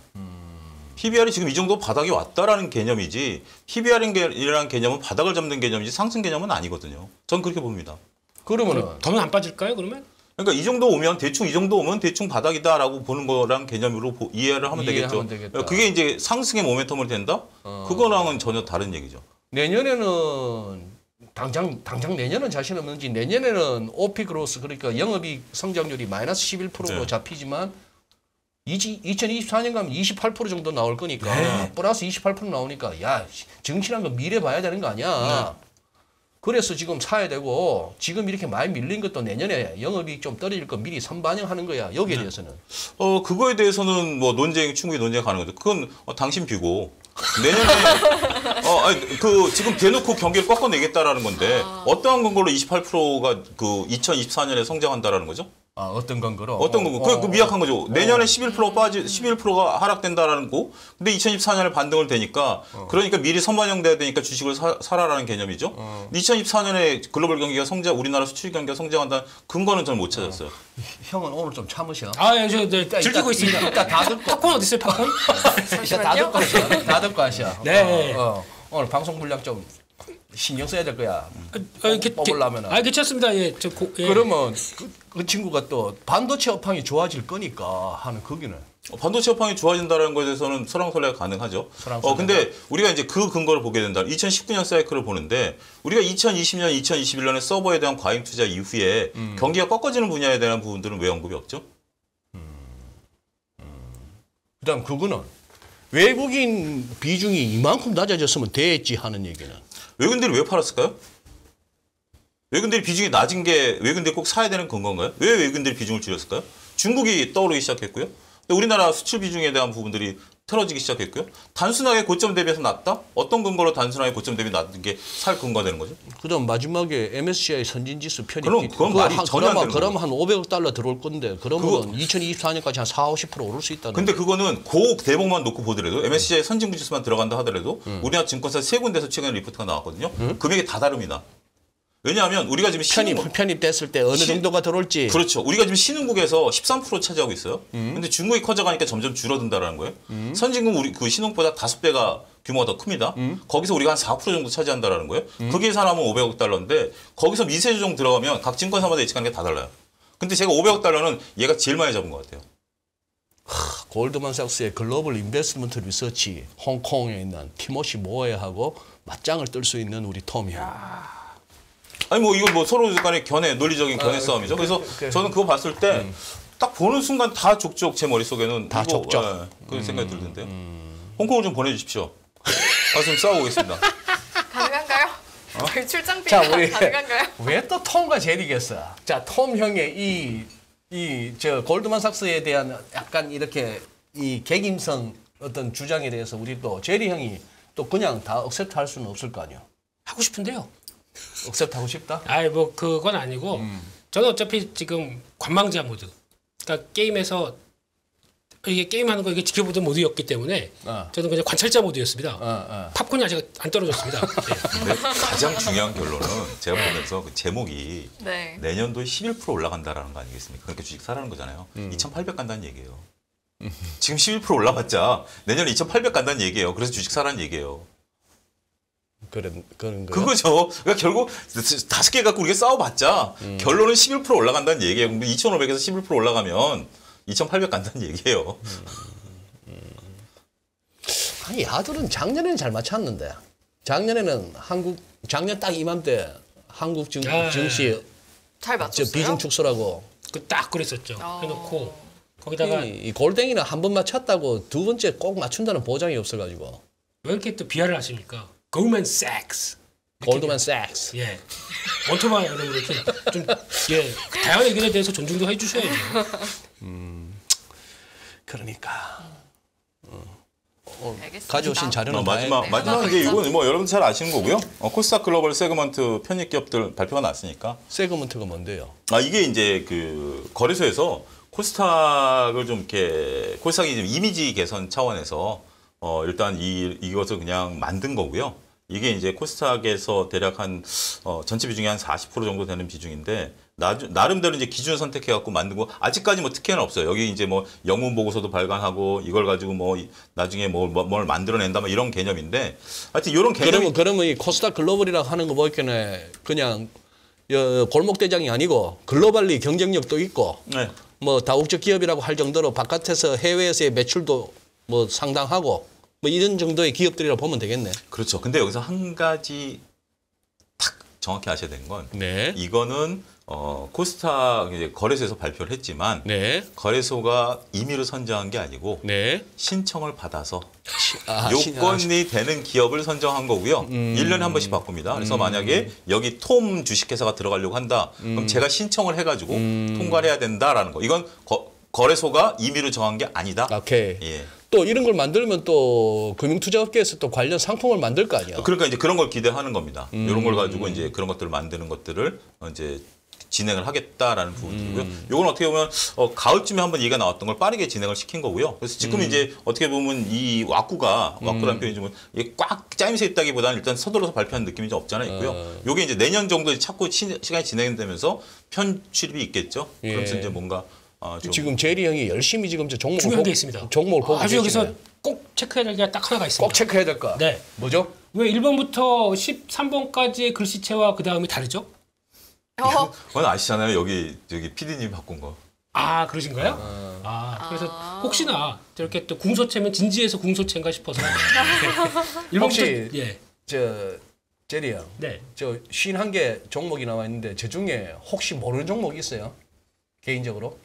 PBR이 지금 이 정도 바닥에 왔다라는 개념이지 PBR이라는 개념은 바닥을 잡는 개념이지 상승 개념은 아니거든요. 전 그렇게 봅니다. 그러면은 더는 안 빠질까요? 그러면? 그러니까 이 정도 오면 대충 바닥이다라고 보는 거랑 개념으로 이해를 하면 이해하면 되겠죠. 되겠다. 그게 이제 상승의 모멘텀을 된다? 그거랑은 전혀 다른 얘기죠. 내년에는 당장 내년은 자신 없는지 내년에는 OP 그로스 그러니까 영업이익 성장률이 마이너스 11%로 네. 잡히지만 2024년 가면 28% 정도 나올 거니까 플러스 28% 나오니까 야 정치란 건 미래 봐야 되는 거 아니야. 그래서 지금 사야 되고 지금 이렇게 많이 밀린 것도 내년에 영업이익 좀 떨어질 거 미리 선반영하는 거야. 여기에 대해서는. 그거에 대해서는 뭐 충분히 논쟁이 가능하죠. 그건 당신 뷰고 내년에 지금 대놓고 경기를 꺾어내겠다라는 건데 어떠한 근거로 28%가 그 2024년에 성장한다라는 거죠? 아 어떤 근거로? 어떤 건가? 그 미약한 거죠. 내년에 11%가 하락된다라는 거. 근데 2024년에 반등을 되니까 그러니까 미리 선반영돼야 되니까 주식을 사라라는 개념이죠. 2024년에 글로벌 경기가 우리나라 수출 경기가 성장한다는 근거는 저는 못 찾았어요. 형은 오늘 좀 참으셔. 아, 저 즐기고 있습니다. 이따 다 듣고. 팝콘 어디 있어요? 팝콘? 이따 다 듣고 하셔. 다 듣고 하셔. 네. 오늘 방송 분량 좀 신경 써야 될 거야. 이렇게 뽑으려면은. 괜찮습니다. 예, 그러면 그 친구가 또 반도체 업황이 좋아질 거니까 하는 거기는. 반도체 업황이 좋아진다는 것에 대해서는 설왕설래가 가능하죠. 설왕설래가. 근데 우리가 이제 그 근거를 보게 된다. 2019년 사이클을 보는데 우리가 2020년, 2021년에 서버에 대한 과잉 투자 이후에 경기가 꺾어지는 분야에 대한 부분들은 왜 언급이 없죠? 그다음 그거는 외국인 비중이 이만큼 낮아졌으면 됐지 하는 얘기는. 외국인들이 왜 팔았을까요? 외국인들이 비중이 낮은 게 외국인들이 꼭 사야 되는 근거인가요? 왜 외국인들이 비중을 줄였을까요? 중국이 떠오르기 시작했고요. 우리나라 수출 비중에 대한 부분들이 틀어지기 시작했고요. 단순하게 고점 대비해서 낮다? 어떤 근거로 단순하게 고점 대비 낮은 게 살 근거가 되는 거죠? 그다음 마지막에 MSCI 선진지수 편입. 그건 말이 전혀 안 되는 그럼 한 500억 달러 들어올 건데 그러면 2024년까지 한 50% 오를 수 있다는. 근데 그거는 그 대목만 놓고 보더라도 MSCI 선진국 지수만 들어간다 하더라도 우리나라 증권사 세 군데서 최근에 리포트가 나왔거든요. 금액이 다 다릅니다. 왜냐하면 우리가 지금 편입됐을 때 어느 정도가 들어올지. 그렇죠. 우리가 지금 신흥국에서 13% 차지하고 있어요. 근데 중국이 커져가니까 점점 줄어든다라는 거예요. 선진국 우리 그 신흥국보다 5배가 규모가 더 큽니다. 거기서 우리가 한 4% 정도 차지한다라는 거예요. 그 계산하면 500억 달러인데 거기서 미세 조정 들어가면 각 증권사마다 예측하는 게 다 달라요. 근데 제가 500억 달러는 얘가 제일 많이 잡은 것 같아요. 골드만삭스의 글로벌 인베스트먼트 리서치 홍콩에 있는 티모시 모어하고 맞짱을 뜰 수 있는 우리 톰이. 아니 뭐 이건 뭐 서로 간의 논리적인 견해 싸움이죠. 그래서 저는 그거 봤을 때 딱 보는 순간 다 족족 제 머릿속에는 다 족족. 그런 생각이 들던데요. 홍콩을 좀 보내주십시오. 가서 좀 싸워보겠습니다. 가능한가요? 저희 출장 자, 비가 우리 가능한가요? 왜 또 톰과 제리겠어? 자, 톰 형의 이 이 저 골드만삭스에 대한 약간 이렇게 이 개김성 어떤 주장에 대해서 우리 또 제리 형이 또 그냥 다 억셉트 할 수는 없을 거 아니야. 하고 싶은데요. 억셉트 하고 싶다? 아이 뭐 그건 아니고 저는 어차피 지금 관망자 모드. 그러니까 게임에서 이게 게임하는 거 이게 지켜보던 모드였기 때문에 저는 그냥 관찰자 모드였습니다. 팝콘이 아직 안 떨어졌습니다. 네. 근데 가장 중요한 결론은 제가 보면서 그 제목이 네. 내년도에 11% 올라간다라는 거 아니겠습니까? 그렇게 주식 사라는 거잖아요. 2,800 간다는 얘기예요. 지금 11% 올라갔자 내년에 2,800 간다는 얘기예요. 그래서 주식 사라는 얘기예요. 그런 거요? 그거죠. 그러니까 결국 5개 갖고 우리가 싸워봤자 결론은 11% 올라간다는 얘기예요. 근데 2,500에서 11% 올라가면 2,800 간다는 얘기예요. 아니 야들은 작년에는 잘 맞췄는데 작년에는 작년 딱 이맘때 한국 증시 잘 저 맞췄어요? 비중 축소라고 그 딱 그랬었죠. 해놓고 거기다가 이 골댕이는 한 번 맞췄다고 두 번째 꼭 맞춘다는 보장이 없어가지고 왜 이렇게 또 비하를 하십니까? 골드만삭스. 골드만삭스 예. 원토마 이런 이렇게 좀 예. 다양한 의견에 대해서 존중도 해주셔야죠. 그러니까 알겠습니다. 가져오신 자료는 다 마지막 네, 마지막 하나 이제 더 이건 뭐 여러분 잘 아시는 거고요. 코스닥 글로벌 세그먼트 편입 기업들 발표가 났으니까 세그먼트가 뭔데요? 이게 이제 그 거래소에서 코스닥을 좀 이렇게 코스닥이 좀 이미지 개선 차원에서 일단 이것을 그냥 만든 거고요. 이게 이제 코스닥에서 대략 한 전체 비중이 한 40% 정도 되는 비중인데 나름대로 이제 기준을 선택해 갖고 만든 거 아직까지 뭐 특혜는 없어요. 여기 이제 뭐 영문 보고서도 발간하고 이걸 가지고 뭐 나중에 뭘 만들어낸다 뭐 이런 개념인데 하여튼 이런 개념이 그러면 이 코스닥 글로벌이라고 하는 거 보니까 그냥 골목 대장이 아니고 글로벌리 경쟁력도 있고 네. 뭐 다국적 기업이라고 할 정도로 바깥에서 해외에서의 매출도 뭐 상당하고 뭐 이런 정도의 기업들이라고 보면 되겠네. 그렇죠. 근데 여기서 한 가지 딱 정확히 아셔야 되는 건 네. 이거는 코스닥 이제 거래소에서 발표를 했지만 네. 거래소가 임의로 선정한 게 아니고 네. 신청을 받아서 아, 요건이 되는 기업을 선정한 거고요. 1년에 한 번씩 바꿉니다. 그래서 만약에 여기 톰 주식회사가 들어가려고 한다. 그럼 제가 신청을 해가지고 통과를 해야 된다라는 거. 이건 거래소가 임의로 정한 게 아니다. 오케이. 예. 또 이런 걸 만들면 또 금융투자업계에서 또 관련 상품을 만들 거 아니야. 그러니까 이제 그런 걸 기대하는 겁니다. 이런 걸 가지고 이제 그런 것들을 만드는 것들을 이제 진행을 하겠다라는 부분이고요. 이건 어떻게 보면 가을쯤에 한번 얘기가 나왔던 걸 빠르게 진행을 시킨 거고요. 그래서 지금 이제 어떻게 보면 이 와꾸라는 표현이 좀 꽉 짜임새 있다기보다는 일단 서둘러서 발표한 느낌이 좀 없지 않아 있고요. 이게 이제 내년 정도에 자꾸 시간이 진행되면서 편취입이 있겠죠. 예. 그러면서 이제 뭔가 좀 지금 제리 형이 열심히 지금 저 종목을 중요한 게 있습니다. 종목을 보고 아주 여기서 계시네. 꼭 체크해야 될 게 딱 하나가 있습니다. 꼭 체크해야 될 거. 네. 뭐죠? 왜 1번부터 13번까지의 글씨체와 그 다음이 다르죠? 그건 아시잖아요. 여기 PD님 바꾼 거. 아 그러신가요? 그래서 혹시나 저렇게 또 궁서체면 진지해서 궁서체인가 싶어서. 혹시 예. 저 제리 형, 네. 저 51개 종목이 나와 있는데 저 중에 혹시 모르는 종목 있어요? 개인적으로?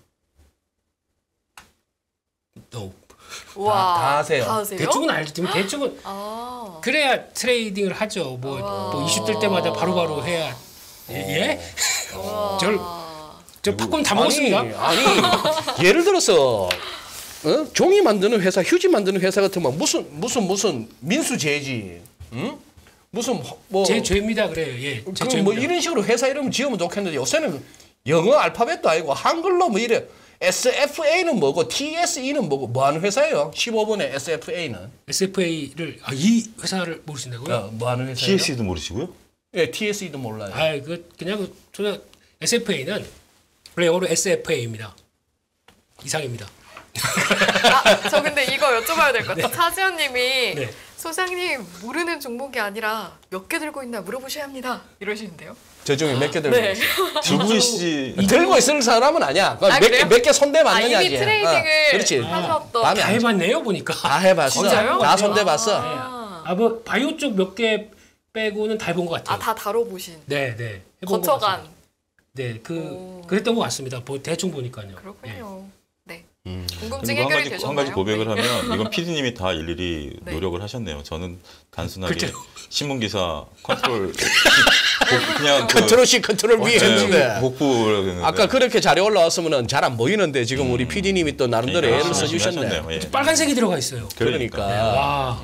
와, 다 아세요. 다 아세요? 대충은 알지만 대충은 그래야 트레이딩을 하죠. 뭐 이슈 뜰 때마다 바로바로 해야. 예? 저 팝콘 다 먹었습니다. 아니 예를 들어서 종이 만드는 회사, 휴지 만드는 회사 같으면 무슨 민수제지, 응? 무슨 뭐 제 죄입니다. 그래요. 예. 제 뭐 죄입니다. 이런 식으로 회사 이름 지으면 좋겠는데 요새는 영어 알파벳도 아니고 한글로 뭐 이래. SFA는 뭐고 TSE는 뭐고 뭐 하는 회사예요? 15번에 SFA는 SFA를 이 회사를 모르신다고요? 뭐 하는 회사예요? TSE도 모르시고요? 예, TSE도 몰라요. 그냥 SFA는 원래 영어로 SFA입니다. 이상입니다. 저 근데 이거 여쭤봐야 될 것 같아요. 차지현님이 네. 소장님 모르는 종목이 아니라 몇 개 들고 있나 물어보셔야 합니다. 이러시는데요. 저 중에 몇 개 들고 네. 있어요? 두 분씩 들고 있을 사람은 아니야. 그래요? 몇 개 손대 봤느냐지. 이미 트레이딩을 그렇지. 하셨던. 밤에 다 안 해봤네요 보니까. 다 해봤어. 진짜요? 다 손대 봤어. 뭐 바이오 쪽 몇 개 빼고는 다 해본 것 같아요. 다 다뤄보신. 네. 해본 것 거쳐간. 같습니다. 네, 그랬던 것 같습니다. 대충 보니까요. 그렇군요. 네. 궁금증 그리고 해결이 되셨나요? 한 가지 고백을 네. 하면 이건 PD님이 다 일일이 네. 노력을 하셨네요. 저는 단순하게 그렇죠. 신문 기사 컨트롤 그냥 컨트롤 C 컨트롤 V 했는데 복부라고 했는데 아까 그렇게 자료 올라왔으면은 잘 안 보이는데 지금 우리 PD님이 또 나름대로 그러니까 애를 열심히 써주셨네. 하셨네요. 예. 빨간색이 들어가 있어요. 그러니까. 와.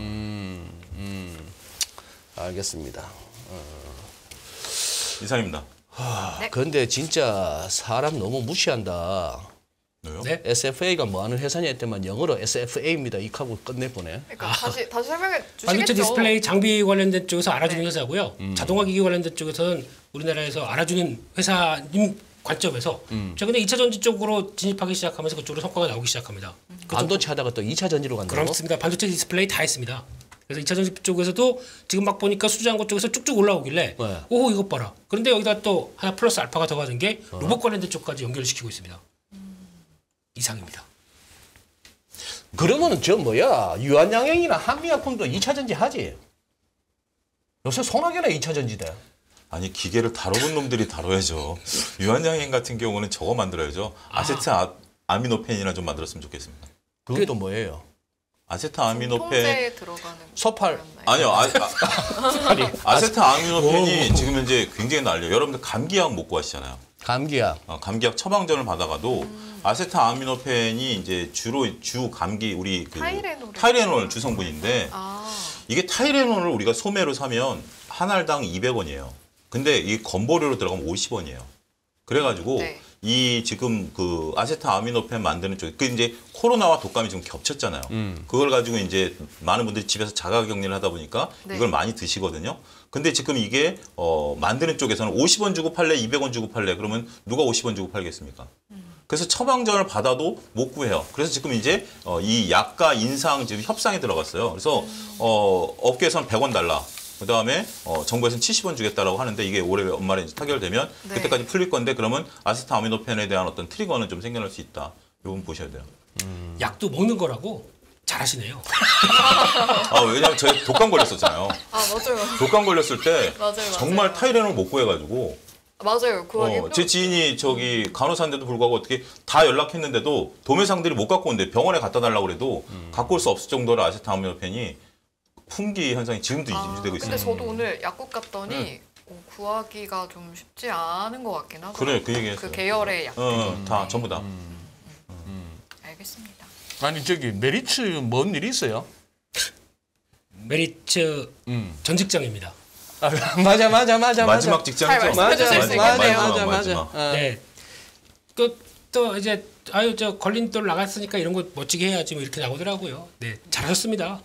알겠습니다. 이상입니다. 네. 근데 진짜 사람 너무 무시한다. 왜요? 네? SFA가 뭐 하는 회사냐 했더만 영어로 SFA입니다. 이하고 끝내보네. 그러니까 다시 설명해 반도체 주시겠죠? 디스플레이 장비 관련된 쪽에서 알아주는 네. 회사고요. 자동화 기기 관련된 쪽에서는 우리나라에서 알아주는 회사님 관점에서 최근에 2차 전지 쪽으로 진입하기 시작하면서 그쪽으로 성과가 나오기 시작합니다. 반도체 하다가 또 2차 전지로 간다고? 그렇습니다. 반도체 디스플레이 다 했습니다. 그래서 2차 전지 쪽에서도 지금 막 보니까 수주한 것 쪽에서 쭉쭉 올라오길래 네. 오 이것 봐라. 그런데 여기다 또 하나 플러스 알파가 더 가는 게 로봇 관련된 쪽까지 연결시키고 있습니다. 이상입니다. 그러면은 저 뭐야 유한양행이나 한미약품도 2차 전지 하지. 요새 소나기나 2차 전지대. 아니 기계를 다뤄본 놈들이 다뤄야죠. 유한양행 같은 경우는 저거 만들어야죠. 아세트 아미노펜이나 좀 만들었으면 좋겠습니다. 그건 또 뭐예요? 아세트 아미노펜 통제에 들어가는 소팔. 거였나요? 아니요. 아세트 아미노펜이 지금 현재 굉장히 난리예요. 여러분들 감기약 못 구하시잖아요. 감기약. 감기약 처방전을 받아가도 아세트 아미노펜이 이제 주로 주 감기 우리 그 타이레놀 주성분인데 이게 타이레놀을 우리가 소매로 사면 한 알당 200원이에요. 근데 이 건보료로 들어가면 50원이에요. 그래가지고 네. 이 지금 그 아세트 아미노펜 만드는 쪽에 그 이제 코로나와 독감이 지금 겹쳤잖아요. 그걸 가지고 이제 많은 분들이 집에서 자가격리를 하다 보니까 네. 이걸 많이 드시거든요. 근데 지금 이게 만드는 쪽에서는 50원 주고 팔래, 200원 주고 팔래. 그러면 누가 50원 주고 팔겠습니까? 그래서 처방전을 받아도 못 구해요. 그래서 지금 이제 이 약가 인상 지금 협상에 들어갔어요. 그래서 업계에서는 100원 달라. 그다음에 정부에서는 70원 주겠다라고 하는데 이게 올해 연말에 이제 타결되면 네. 그때까지 풀릴 건데 그러면 아세트 아미노펜에 대한 어떤 트리거는 좀 생겨날 수 있다. 이 부분 보셔야 돼요. 약도 먹는 거라고 잘하시네요. 왜냐면 저희 독감 걸렸었잖아요. 맞아요. 독감 걸렸을 때 맞아요. 정말 타이레놀 못 구해가지고 맞아요. 구하기 제 지인이 저기 간호사인데도 불구하고 어떻게 다 연락했는데도 도매상들이 못 갖고 온대. 병원에 갖다 달라고 그래도 갖고 올 수 없을 정도로 아세트 아미노펜이 품귀 현상이 지금도 유지되고 있어요. 근데 저도 오늘 약국 갔더니 구하기가 좀 쉽지 않은 것 같긴 하더라고요. 그래, 그 얘기했어요. 그 계열의 약들. 다 전부 다. 알겠습니다. 아니 저기 메리츠 뭔 일이 있어요? 메리츠 전직장입니다. 맞아. 마지막 직장이죠. 잘 말씀해 주실 수 있겠네요. 마지막. 네. 또 이제 저 걸림돌 나갔으니까 이런 거 멋지게 해야지 뭐 이렇게 나오더라고요. 네, 잘하셨습니다.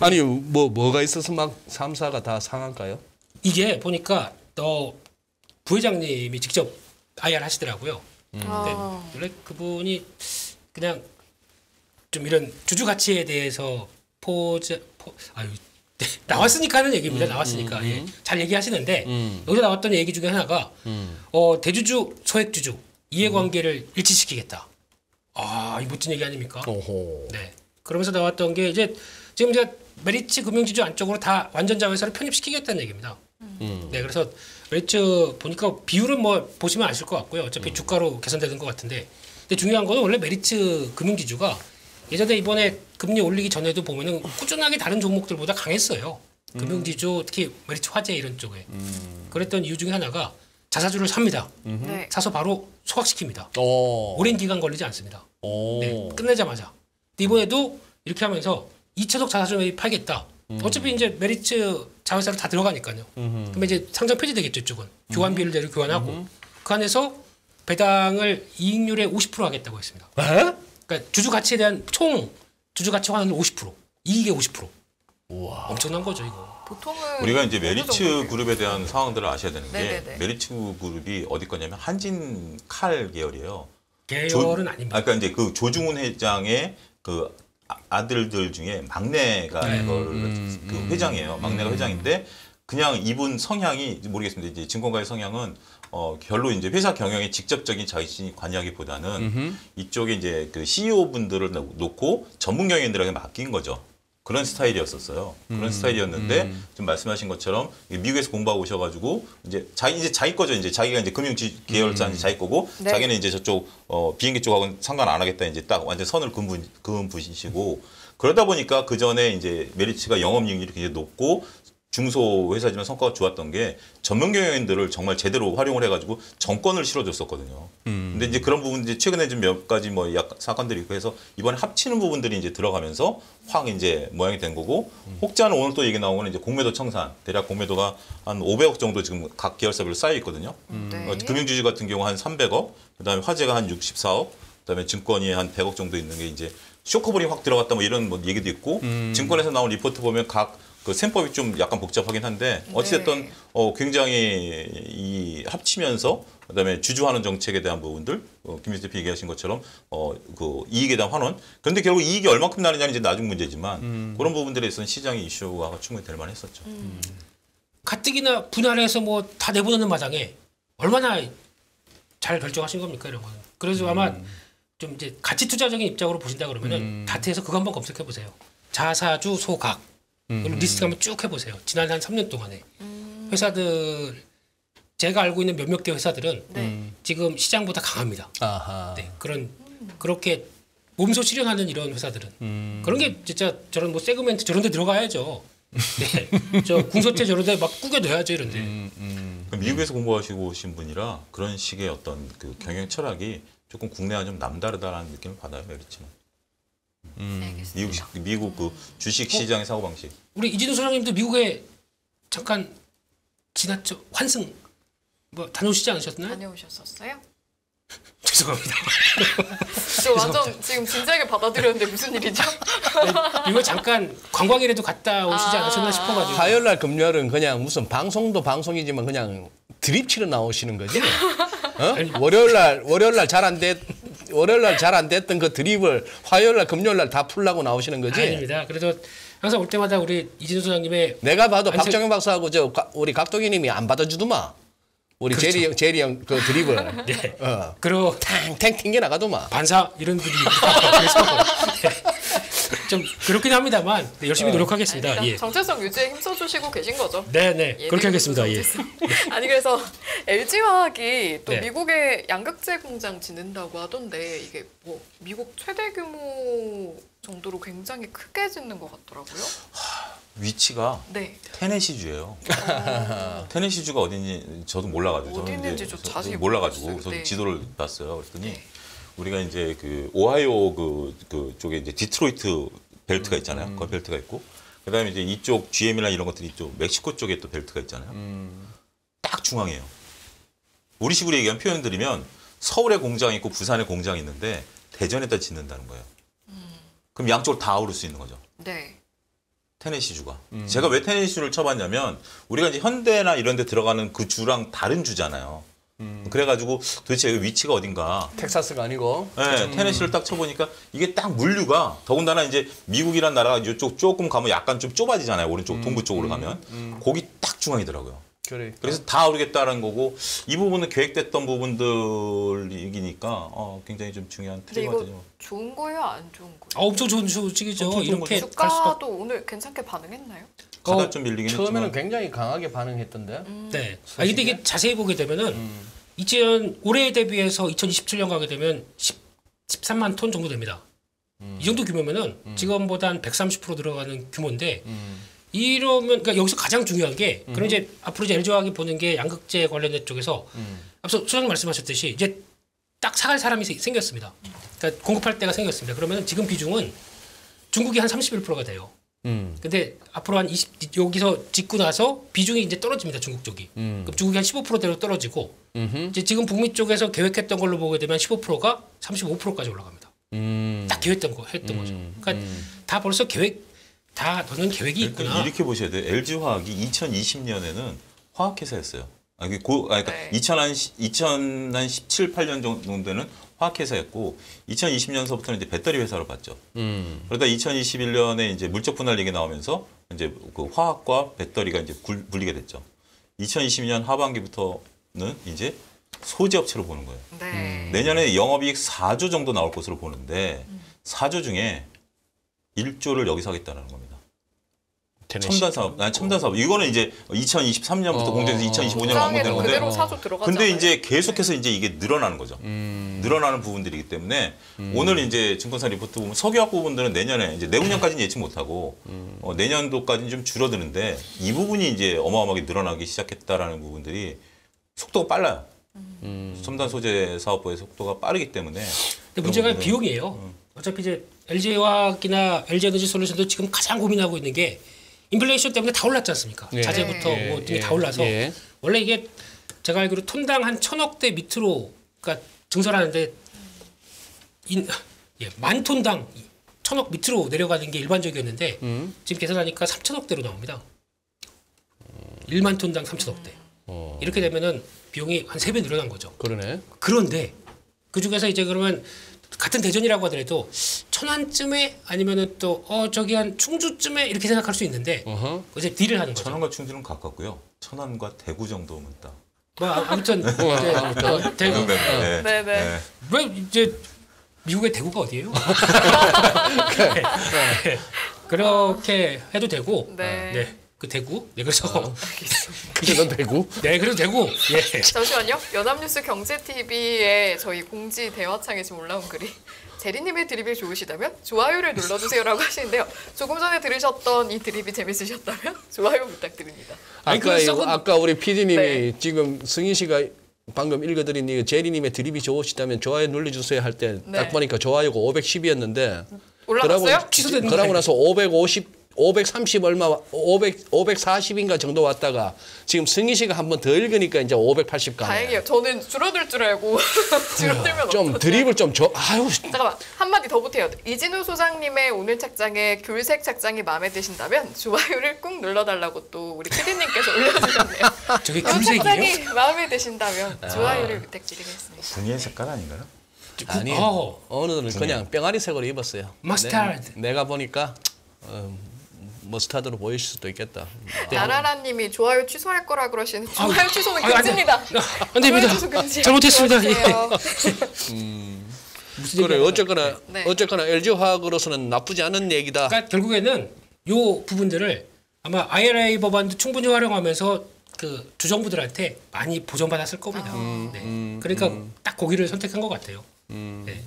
아니 뭐가 있어서 막 3사가 다 상한가요? 이게 보니까 부회장님이 직접 IR 하시더라고요. 원래 그분이 그냥 좀 이런 주주 가치에 대해서 나왔으니까 하는 얘기입니다. 나왔으니까 예. 잘 얘기하시는데 여기서 나왔던 얘기 중에 하나가 대주주 소액주주 이해관계를 일치시키겠다. 이 멋진 얘기 아닙니까? 오호. 네. 그러면서 나왔던 게 이제 지금 이제 메리츠 금융지주 안쪽으로 다 완전 자회사를 편입시키겠다는 얘기입니다. 네, 그래서 메리츠 보니까 비율은 뭐 보시면 아실 것 같고요. 어차피 주가로 계산되는 것 같은데, 근데 중요한 거는 원래 메리츠 금융지주가 예전에 이번에 금리 올리기 전에도 보면은 꾸준하게 다른 종목들보다 강했어요. 금융지주 특히 메리츠 화재 이런 쪽에. 그랬던 이유 중에 하나가 자사주를 삽니다. 네. 사서 바로 소각시킵니다. 오. 오랜 기간 걸리지 않습니다. 오. 네, 끝내자마자. 근데 이번에도 이렇게 하면서 2차적 자사주 매입 팔겠다. 어차피 이제 메리츠 자회사로 다 들어가니까요. 그러면 이제 상장 폐지되겠죠, 이쪽은. 교환 비율대로 교환하고 그 안에서 배당을 이익률의 50% 하겠다고 했습니다. 그러니까 주주 가치에 대한 총 주주 가치 환원을 50%, 이익의 50%. 우와. 엄청난 거죠, 이거. 보통은 우리가 이제 어느 메리츠 정도예요? 그룹에 대한 상황들을 아셔야 되는 게 네네네. 메리츠 그룹이 어디 거냐면 한진 칼 계열이에요. 계열은 아닙니다. 그러니까 이제 그 조중훈 회장의 그 아들들 중에 막내가 그 회장이에요. 막내가 회장인데 그냥 이분 성향이 모르겠습니다. 이제 증권가의 성향은 별로 이제 회사 경영에 직접적인 자신이 관여하기보다는 이쪽에 이제 그 CEO 분들을 놓고 전문 경영인들에게 맡긴 거죠. 그런 스타일이었었어요. 그런 스타일이었는데 좀 말씀하신 것처럼 미국에서 공부하고 오셔가지고 이제 자기 거죠. 이제 자기가 이제 금융 계열사 자기 거고 네. 자기는 이제 저쪽 비행기 쪽하고는 상관 안 하겠다. 이제 딱 완전 선을 그은 분이시고 그러다 보니까 그 전에 이제 메리츠가 영업이익률이 굉장히 높고 중소 회사지만 성과가 좋았던 게 전문 경영인들을 정말 제대로 활용을 해가지고 정권을 실어줬었거든요. 근데 이제 그런 부분 이제 최근에 좀 몇 가지 뭐 사건들이 있고 해서 이번에 합치는 부분들이 이제 들어가면서 확 이제 모양이 된 거고 혹자는 오늘 또 얘기 나온 거는 이제 공매도 청산 대략 공매도가 한 500억 정도 지금 각 계열사별로 쌓여 있거든요. 네. 금융주주 같은 경우 한 300억, 그다음에 화재가 한 64억, 그다음에 증권이 한 100억 정도 있는 게 이제 쇼커볼이 확 들어갔다 뭐 이런 뭐 얘기도 있고 증권에서 나온 리포트 보면 각 그 셈법이 좀 약간 복잡하긴 한데 어찌됐든 네. 굉장히 이 합치면서 그다음에 주주환원 정책에 대한 부분들 김민수 대표 얘기하신 것처럼 그 이익에 대한 환원 그런데 결국 이익이 얼마큼 나느냐는 이제 나중 문제지만 그런 부분들에 있어서는 시장의 이슈가 충분히 될 만했었죠. 가뜩이나 분할해서 뭐 다 내보내는 마당에 얼마나 잘 결정하신 겁니까 이런 거는. 그래서 아마 좀 이제 가치 투자적인 입장으로 보신다 그러면은 다트에서 그거 한번 검색해 보세요. 자사주 소각 리스트 한번 쭉 해보세요. 지난 한 3년 동안에 회사들 제가 알고 있는 몇몇 개 회사들은 네. 지금 시장보다 강합니다. 아하. 네, 그렇게 몸소 실행하는 이런 회사들은 그런 게 진짜 저런 뭐 세그멘트 저런 데 들어가야죠. 네, 저 궁서체 저런 데 막 꾸겨 넣어야죠 이런데. 그럼 미국에서 공부하시고 오신 분이라 그런 식의 어떤 그 경영 철학이 조금 국내와 좀 남다르다라는 느낌을 받아요, 메리츠는. 미국 그 주식 시장의 사고 방식. 우리 이진우 소장님도 미국에 잠깐 지났죠. 환승 뭐 다녀오시지 않으셨나요? 다녀오셨었어요? 죄송합니다. 저 완전 지금 진지하게 받아들였는데 무슨 일이죠? 이거 잠깐 관광이라도 갔다 오시지 않으셨나 싶어가지고. 화요일 날 금요일은 그냥 무슨 방송도 방송이지만 그냥 드립 치러 나오시는 거지. 월요일 날 잘 안 됐던 그 드립을 화요일 날 금요일 날 다 풀라고 나오시는 거지. 아닙니다. 그래서 항상 올 때마다 우리 이진우 소장님의 내가 봐도 박정현 박사하고 우리 각도기님이 안 받아주더만. 우리 그렇죠. 제리 형 그 드립을. 네. 어. 그리고 탱탱 튕겨 나가더만. 반사 이런 분이 그래서 네. 좀 그렇긴 합니다만 네, 열심히 노력하겠습니다. 아닙니다. 예. 정체성 유지에 힘써주시고 계신 거죠. 네네 예, 그렇게 하겠습니다. 예. 정체성. 아니 그래서 LG화학이 또 네. 미국에 양극재 공장 짓는다고 하던데 이게 뭐 미국 최대 규모 정도로 굉장히 크게 짓는 것 같더라고요. 위치가 네. 테네시주예요. 테네시주가 어딘지 저도 몰라가지고 어디 저는 있는지 이제 저 자세히 몰라가지고 모르겠어요. 저도 네. 지도를 봤어요. 그랬더니 네. 우리가 이제 그 오하이오 그 쪽에 이제 디트로이트 벨트가 있잖아요. 그 벨트가 있고 그다음에 이제 이쪽 GM이나 이런 것들이 이쪽 멕시코 쪽에 또 벨트가 있잖아요. 딱 중앙이에요. 우리식으로 얘기하면 표현 드리면 서울에 공장이 있고 부산에 공장이 있는데 대전에다 짓는다는 거예요. 그럼 양쪽으로 다 아우를 수 있는 거죠. 네. 테네시주가. 제가 왜 테네시주를 쳐봤냐면 우리가 이제 현대나 이런 데 들어가는 그 주랑 다른 주잖아요. 그래가지고 도대체 여기 위치가 어딘가. 텍사스가 아니고. 네, 테네시를 딱 쳐보니까 이게 딱 물류가 더군다나 이제 미국이란 나라가 이쪽 조금 가면 약간 좀 좁아지잖아요. 오른쪽 동부 쪽으로 가면. 거기 딱 중앙이더라고요. 그래. 그래서 다 아우르겠다는 거고 이 부분은 계획됐던 부분들이니까 굉장히 좀 중요한 근데 이거 트리거든요. 좋은 거예요, 안 좋은 거예요? 엄청 좋은 소식이죠. 엄청 좋은 이렇게 거죠. 갈 수밖에. 주가도 오늘 괜찮게 반응했나요? 가다 좀 밀리긴 처음에는 했지만 굉장히 강하게 반응했던데. 네. 아 근데 이게 자세히 보게 되면은 올해 대비해서 2027년 가게 되면 13만 톤 정도 됩니다. 이 정도 규모면은 지금보다 한 130% 들어가는 규모인데 이러면 그러니까 여기서 가장 중요한 게 그럼 이제 앞으로 이제 LG화학이 보는 게 양극재 관련된 쪽에서 앞서 소장님 말씀하셨듯이 이제 딱 사갈 사람이 생겼습니다. 그러니까 공급할 때가 생겼습니다. 그러면 지금 비중은 중국이 한 31%가 돼요. 근데 앞으로 한 여기서 짓고 나서 비중이 이제 떨어집니다. 중국 쪽이. 그럼 중국이 한 15%대로 떨어지고 이제 지금 북미 쪽에서 계획했던 걸로 보게 되면 15%가 35%까지 올라갑니다. 딱 계획했던 거죠. 그러니까 다 벌써 다 너는 계획이 있구나. 이렇게 보셔야 돼요. LG화학이 2020년에는 화학회사였어요. 그러니까 네. 2017, 8년 정도는 화학회사였고 2020년서부터는 이제 배터리 회사로 봤죠. 그러다 2021년에 이제 물적 분할 얘기 나오면서 이제 그 화학과 배터리가 이제 분리게 됐죠. 2022년 하반기부터는 이제 소재 업체로 보는 거예요. 네. 내년에 영업이익 4조 정도 나올 것으로 보는데 4조 중에 1조를 여기서 하겠다는 겁니다. 첨단 사업, 아니 첨단 사업. 이거는 이제 2023년부터 공정에서 2025년 완공되는 건데. 그대로 사조 들어가잖아요. 근데 이제 계속해서 이제 이게 늘어나는 거죠. 늘어나는 부분들이기 때문에 오늘 이제 증권사 리포트 보면 석유화학 부분들은 내년에 이제 내후년까지는 예측 못하고 내년도까지는 좀 줄어드는데 이 부분이 이제 어마어마하게 늘어나기 시작했다라는 부분들이 속도가 빨라요. 첨단 소재 사업부의 속도가 빠르기 때문에. 근데 문제가 비용이에요. 어차피 이제 LG화학이나 LG에너지솔루션도 지금 가장 고민하고 있는 게 인플레이션 때문에 다 올랐지 않습니까? 예. 자재부터 예. 뭐 등이 예. 다 올라서 예. 원래 이게 제가 알기로 톤당 한 1,000억대 밑으로 그러니까 증설하는데 만 톤당 1,000억 밑으로 내려가는 게 일반적이었는데 지금 계산하니까 3,000억대로 나옵니다. 1만 톤당 3,000억대. 이렇게 되면은 비용이 한 3배 늘어난 거죠. 그러네. 그런데 그 중에서 이제 그러면 같은 대전이라고 하더라도 천안쯤에 아니면은 또 저기 한 충주쯤에 이렇게 생각할 수 있는데 이제 딜을 하는 거죠. 천안과 충주는 가깝고요. 천안과 대구 정도면 딱. 뭐 아무튼 이제 대구 네. 네네. 왜 이제 미국의 대구가 어디예요? 네. 그렇게 해도 되고 네. 그 대구 그래서 이건 대구. 네 그래도 되고 예. 잠시만요. 연합뉴스 경제TV에 저희 공지 대화창에 지금 올라온 글이 제리님의 드립이 좋으시다면 좋아요를 눌러주세요라고 하시는데요. 조금 전에 들으셨던 이 드립이 재밌으셨다면 좋아요 부탁드립니다. 아니, 아까 우리 PD님이 네. 지금 승희 씨가 방금 읽어드린 이 제리님의 드립이 좋으시다면 좋아요 눌러주세요 할 때 딱 네. 보니까 좋아요가 510이었는데 올라갔어요? 취소됐는데. 그러고 나서 530 얼마 540인가 정도 왔다가 지금 승희 씨가 한 번 더 읽으니까 이제 580 가네. 다행이에요. 저는 줄어들 줄 알고 줄어들면 좀 어떡하죠? 드립을 좀 줘. 아유. 잠깐만 한마디 더 보태요. 이진우 소장님의 오늘 책장에 귤색 책장이 마음에 드신다면 좋아요를 꾹 눌러달라고 또 우리 PD님께서 올려주셨네요. 저게 이 귤색이에요? 책장이 마음에 드신다면 좋아요를 부탁드리겠습니다. 분이의 색깔 아닌가요? 아니 오늘은 그냥 병아리 색으로 입었어요. 머스타드. 내가 보니까 머스타드로 보일 수도 있겠다. 나라라님이 좋아요 취소할 거라 그러시는 좋아요 취소는 금지입니다. 안 됩니다. 좋아요 취소 금지. 잘못했습니다. 도와주세요. 무슨 그래 얘기야? 어쨌거나 LG 화학으로서는 나쁘지 않은 얘기다. 그러니까 결국에는 요 부분들을 아마 IRA 법안도 충분히 활용하면서 그 주정부들한테 많이 보전받았을 겁니다. 네. 그러니까 딱 거기를 선택한 것 같아요. 네.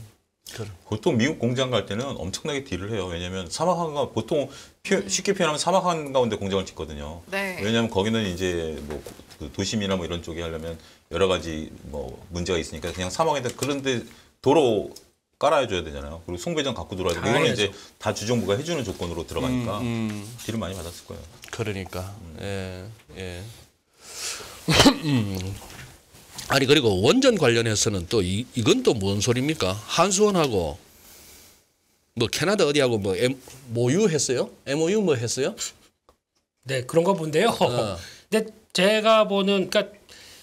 보통 미국 공장 갈 때는 엄청나게 딜을 해요. 왜냐하면 사막 한가 보통 쉽게 표현하면 사막 한가운데 공장을 짓거든요. 네. 왜냐하면 거기는 이제 뭐 그 도심이나 뭐 이런 쪽에 하려면 여러 가지 뭐 문제가 있으니까 그냥 사막에다 그런데 도로 깔아줘야 되잖아요. 그리고 송배전 갖고 들어와야 되고 이거는 이제 다 주정부가 해주는 조건으로 들어가니까 딜을 많이 받았을 거예요. 그러니까 예. 아니 그리고 원전 관련해서는 또 이건 또 뭔 소리입니까? 한수원하고 뭐 캐나다 어디하고 뭐 MOU 했어요? MOU 뭐 했어요? 네, 그런가 본데요. 근데 제가 보는 그러니까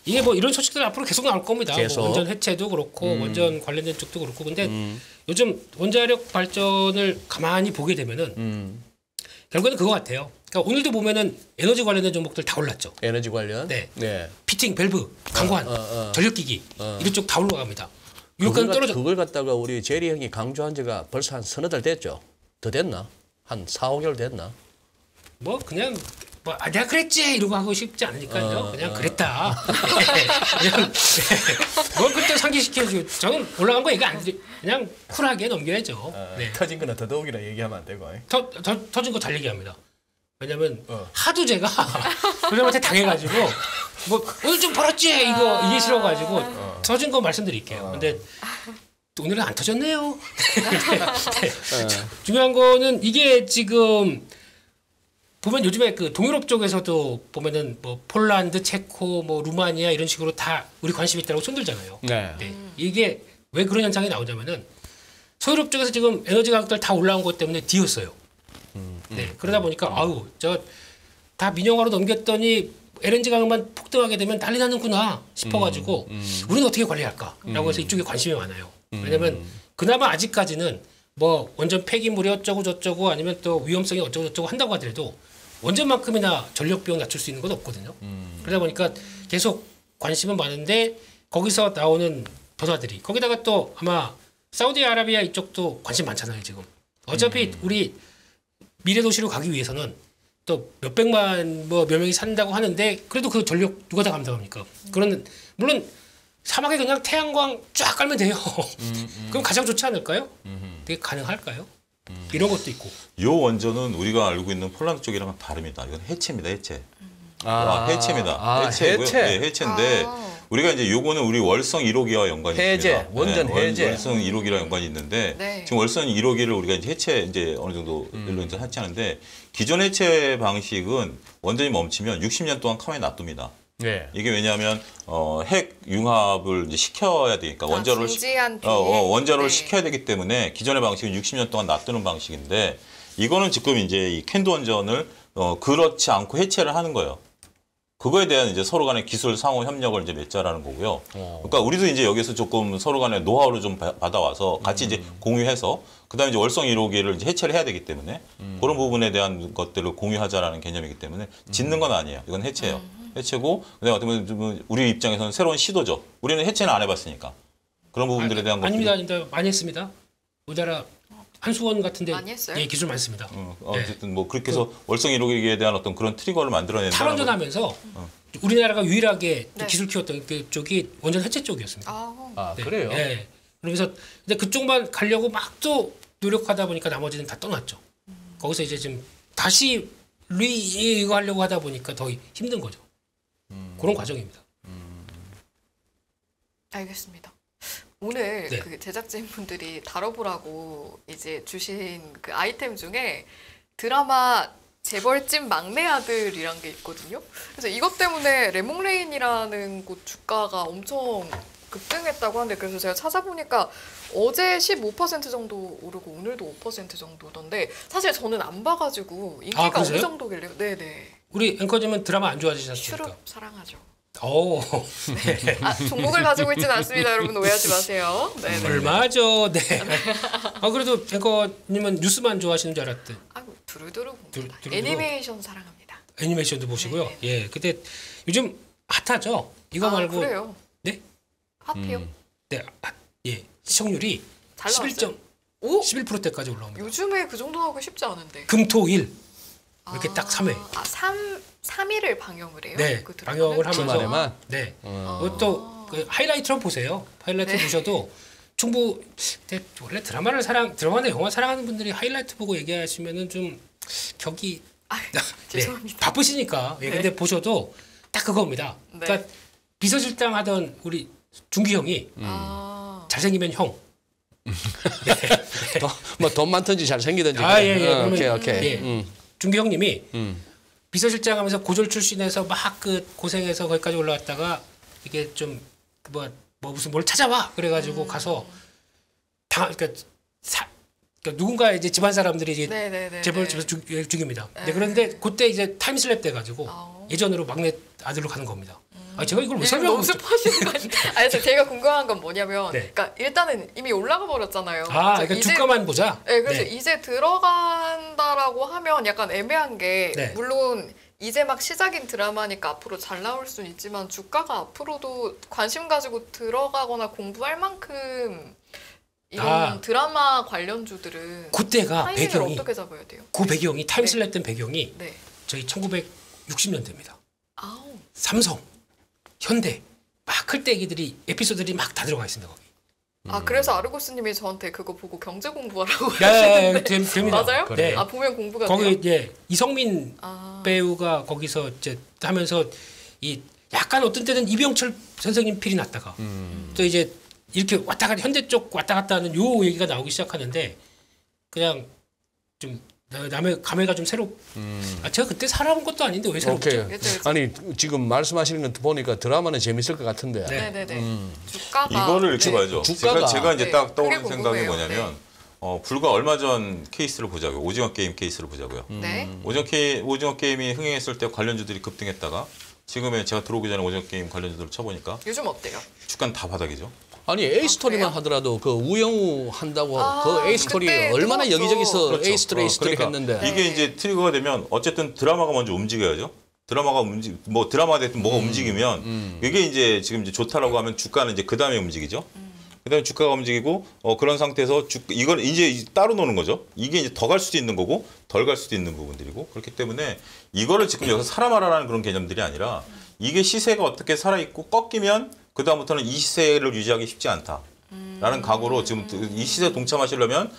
이게 뭐 이런 소식들 앞으로 계속 나올 겁니다. 계속. 뭐 원전 해체도 그렇고 원전 관련된 쪽도 그렇고 근데 요즘 원자력 발전을 가만히 보게 되면은 결국에는 그거 같아요. 그러니까 오늘도 보면은 에너지 관련된 종목들 다 올랐죠. 에너지 관련. 네. 네. 피팅, 밸브, 강관, 전력기기 이런 쪽 다 올라갑니다. 유가는 떨어져. 그걸 갖다가 우리 제리 형이 강조한 지가 벌써 한 서너 달 됐죠. 더 됐나? 한 4, 5개월 됐나? 뭐 그냥 뭐 내가 그랬지 이러고 하고 싶지 않으니까요. 그냥 그랬다. 그냥 뭐 그때 상기시켜주고 저는 올라간 거 얘기 안 드리. 그냥 쿨하게 넘겨야죠. 네. 터진 거는 더더욱이나 얘기하면 안 되고. 터진 거 잘 얘기합니다. 왜냐면 하도 제가 선생님한테 당해가지고 뭐 오늘 좀 벌었지 이게 싫어가지고 터진 거 말씀드릴게요. 근데 오늘은 안 터졌네요. 네. 중요한 거는 이게 지금 보면 요즘에 그 동유럽 쪽에서도 보면은 뭐 폴란드, 체코, 뭐 루마니아 이런 식으로 다 우리 관심 있다고 손들잖아요. 네. 네. 이게 왜 그런 현상이 나오냐면은 서유럽 쪽에서 지금 에너지 가격들 다 올라온 것 때문에 뒤었어요. 네. 그러다 보니까 아우 저 다 민영화로 넘겼더니 LNG 가격만 폭등하게 되면 난리 나는구나 싶어가지고 우리는 어떻게 관리할까라고 해서 이쪽에 관심이 많아요. 왜냐면 그나마 아직까지는 뭐 원전 폐기물이 어쩌고 저쩌고 아니면 또 위험성이 어쩌고 저쩌고 한다고 하더라도 원전만큼이나 전력 비용 낮출 수 있는 건 없거든요. 그러다 보니까 계속 관심은 많은데 거기서 나오는 변화들이 거기다가 또 아마 사우디아라비아 이쪽도 관심 많잖아요 지금. 어차피 우리 미래 도시로 가기 위해서는 또 몇백만 뭐 몇 명이 산다고 하는데 그래도 그 전력 누가 다 감당합니까? 그런 물론 사막에 그냥 태양광 쫙 깔면 돼요. 그럼 가장 좋지 않을까요? 되게 가능할까요? 이런 것도 있고. 요 원전은 우리가 알고 있는 폴란드 쪽이랑은 다릅니다. 이건 해체입니다. 해체. 해체입니다. 해체고요. 해체. 네, 해체인데 우리가 이제 요거는 우리 월성 1호기와 연관이 해제, 있습니다. 원전 해제. 월성 1호기랑 연관이 있는데 네. 지금 월성 1호기를 우리가 이제 해체 이제 어느 정도 이제 해체하는데 기존 해체 방식은 원전이 멈추면 60년 동안 가만히 놔둡니다. 네. 이게 왜냐하면 핵 융합을 이제 시켜야 되니까 원자로를 중지한 뒤에. 원자로를 네. 시켜야 되기 때문에 기존의 방식은 60년 동안 놔두는 방식인데 이거는 지금 이제 이 캔도 원전을 그렇지 않고 해체를 하는 거예요. 그거에 대한 이제 서로 간의 기술 상호 협력을 이제 맺자라는 거고요. 그러니까 우리도 이제 여기서 조금 서로 간의 노하우를 좀 받아와서 같이 이제 공유해서 그다음에 이제 월성 1호기를 이제 해체를 해야 되기 때문에 그런 부분에 대한 것들을 공유하자라는 개념이기 때문에 짓는 건 아니에요. 이건 해체예요. 해체고 그다음에 어떻게 보면 우리 입장에서는 새로운 시도죠. 우리는 해체는 안 해봤으니까 그런 부분들에 대한 것들. 아닙니다. 많이 했습니다. 우리나라 한수원 같은데 많이 했어요? 예, 기술 많습니다. 어쨌든 뭐 그렇게 해서 월성 1호기에 대한 어떤 그런 트리거를 만들어낸다. 탈원전하면서 우리나라가 유일하게 네. 기술 키웠던 그 쪽이 원전 해체 쪽이었습니다. 아, 네. 그래요? 예. 그러면서 이제 그쪽만 가려고 막 또 노력하다 보니까 나머지는 다 떠났죠. 거기서 이제 지금 다시 이거 하려고 하다 보니까 더 힘든 거죠. 그런 과정입니다. 알겠습니다. 오늘 네. 그 제작진분들이 다뤄보라고 이제 주신 그 아이템 중에 드라마 재벌집 막내 아들이란 게 있거든요. 그래서 이것 때문에 레몽레인이라는 곳 주가가 엄청 급등했다고 하는데 그래서 제가 찾아보니까 어제 15% 정도 오르고 오늘도 5% 정도던데 사실 저는 안 봐가지고 인기가 어느 그러세요? 정도길래 네네 우리 앵커님은 드라마 안 좋아하시지 않습니까? 슈룹 사랑하죠. 오, 아, 종목을 가지고 있지는 않습니다. 여러분 오해하지 마세요. 네네. 얼마죠? 네. 그래도 앵커님은 뉴스만 좋아하시는 줄 알았대. 아이고 두루두루 봅니다. 두루두루. 애니메이션 사랑합니다. 애니메이션도 보시고요. 네. 예, 근데 요즘 핫하죠. 이거 말고 그래요? 네, 핫해요? 네, 예, 시청률이 잘 나왔어요? 11점, 오? 11%대까지 올라옵니다. 요즘에 그 정도 나오기 쉽지 않은데. 금토일 이렇게 딱 3회. 3일을 방영을 해요? 네, 그 드라마는? 방영을 하면서 주말에만? 네. 또 그 하이라이트로 보세요. 하이라이트 네. 보셔도 충분. 원래 드라마나 영화 사랑하는 분들이 하이라이트 보고 얘기하시면은 좀 격이 아, 죄송합니다. 바쁘시니까. 예, 네. 근데 보셔도 딱 그겁니다. 네. 그러니까 비서실장 하던 우리 준기 형이 잘생기면 형. 돈 많든지 잘생기든지. 예. 그래. 그러면 오케이. 예. 준기 형님이 비서실장 하면서 고졸 출신에서 막 그 고생해서 거기까지 올라왔다가 이게 좀 뭐 무슨 뭘 찾아와 그래가지고 가서 그러니까 누군가 이제 집안 사람들이 이제 네네네. 재벌 집에서 죽입니다. 네, 그런데 그때 이제 타임슬랩 돼가지고 예전으로 막내 아들로 가는 겁니다. 제가 이걸 왜 설명하고 너무 스포하시는 거 아니에요? 아니, 제가 궁금한 건 뭐냐면, 네. 그러니까 일단은 이미 올라가 버렸잖아요. 그러니까 이제- 주가만 보자. 네, 그래서 네. 이제 들어간다라고 하면 약간 애매한 게 네. 물론 이제 막 시작인 드라마니까 앞으로 잘 나올 수는 있지만 주가가 앞으로도 관심 가지고 들어가거나 공부할 만큼 이런 드라마 관련주들은 그때가 타이밍을 배경이 어떻게 잡아야 돼요? 그 배경이 타임슬랩 된 배경이 네. 저희 1960년대입니다. 아우. 삼성, 현대 막 클 때 얘기들이 에피소드들이 막 다 들어가 있습니다 거기. 그래서 아르고스님이 저한테 그거 보고 경제 공부하라고 네, 하시는데 됩니다. 맞아요? 네. 보면 공부가 거기 돼요? 이제 이성민 아. 배우가 거기서 이제 하면서 이 약간 어떤 때는 이병철 선생님 필이 났다가 또 이제 이렇게 왔다 갔다 현대 쪽 왔다 갔다 하는 요 얘기가 나오기 시작하는데 그냥 좀 남의 감회가 좀 새롭. 제가 그때 살아본 것도 아닌데 왜 새롭죠? 오케이. 그쵸. 아니 지금 말씀하시는 거 보니까 드라마는 재밌을 것 같은데. 네. 네네네. 주가가 이거를 이렇게 네. 봐야죠. 주가가- 제가 이제 네, 딱 그게 떠오르는 생각이 궁금해요. 뭐냐면 불과 얼마 전 케이스를 보자고요. 오징어 게임 케이스를 보자고요. 네. 오징어 게임이 흥행했을 때 관련주들이 급등했다가 지금에 제가 들어오기 전에 오징어 게임 관련주들을 쳐보니까 요즘 어때요? 주가는 다 바닥이죠. 아니 A 스토리만 그래요? 하더라도 그 우영우 한다고 아, 그 A 스토리 그때 얼마나 뜨겁죠. 여기저기서 그렇죠. A 스토리 그러니까 했는데. 네. 이게 이제 트리거가 되면 어쨌든 드라마가 먼저 움직여야죠. 드라마가 드라마가 됐든 뭐가 움직이면 이게 이제 지금 이제 좋다라고 하면 주가는 이제 그 다음에 움직이죠. 그다음에 주가가 움직이고 그런 상태에서 이걸 이제 따로 노는 거죠. 이게 이제 더 갈 수도 있는 거고 덜 갈 수도 있는 부분들이고 그렇기 때문에 이거를 지금 여기서 사람하라는 그런 개념들이 아니라 이게 시세가 어떻게 살아있고 꺾이면 그 다음부터는 이 시세를 유지하기 쉽지 않다. 라는 각오로 지금 이 시세에 동참하시려면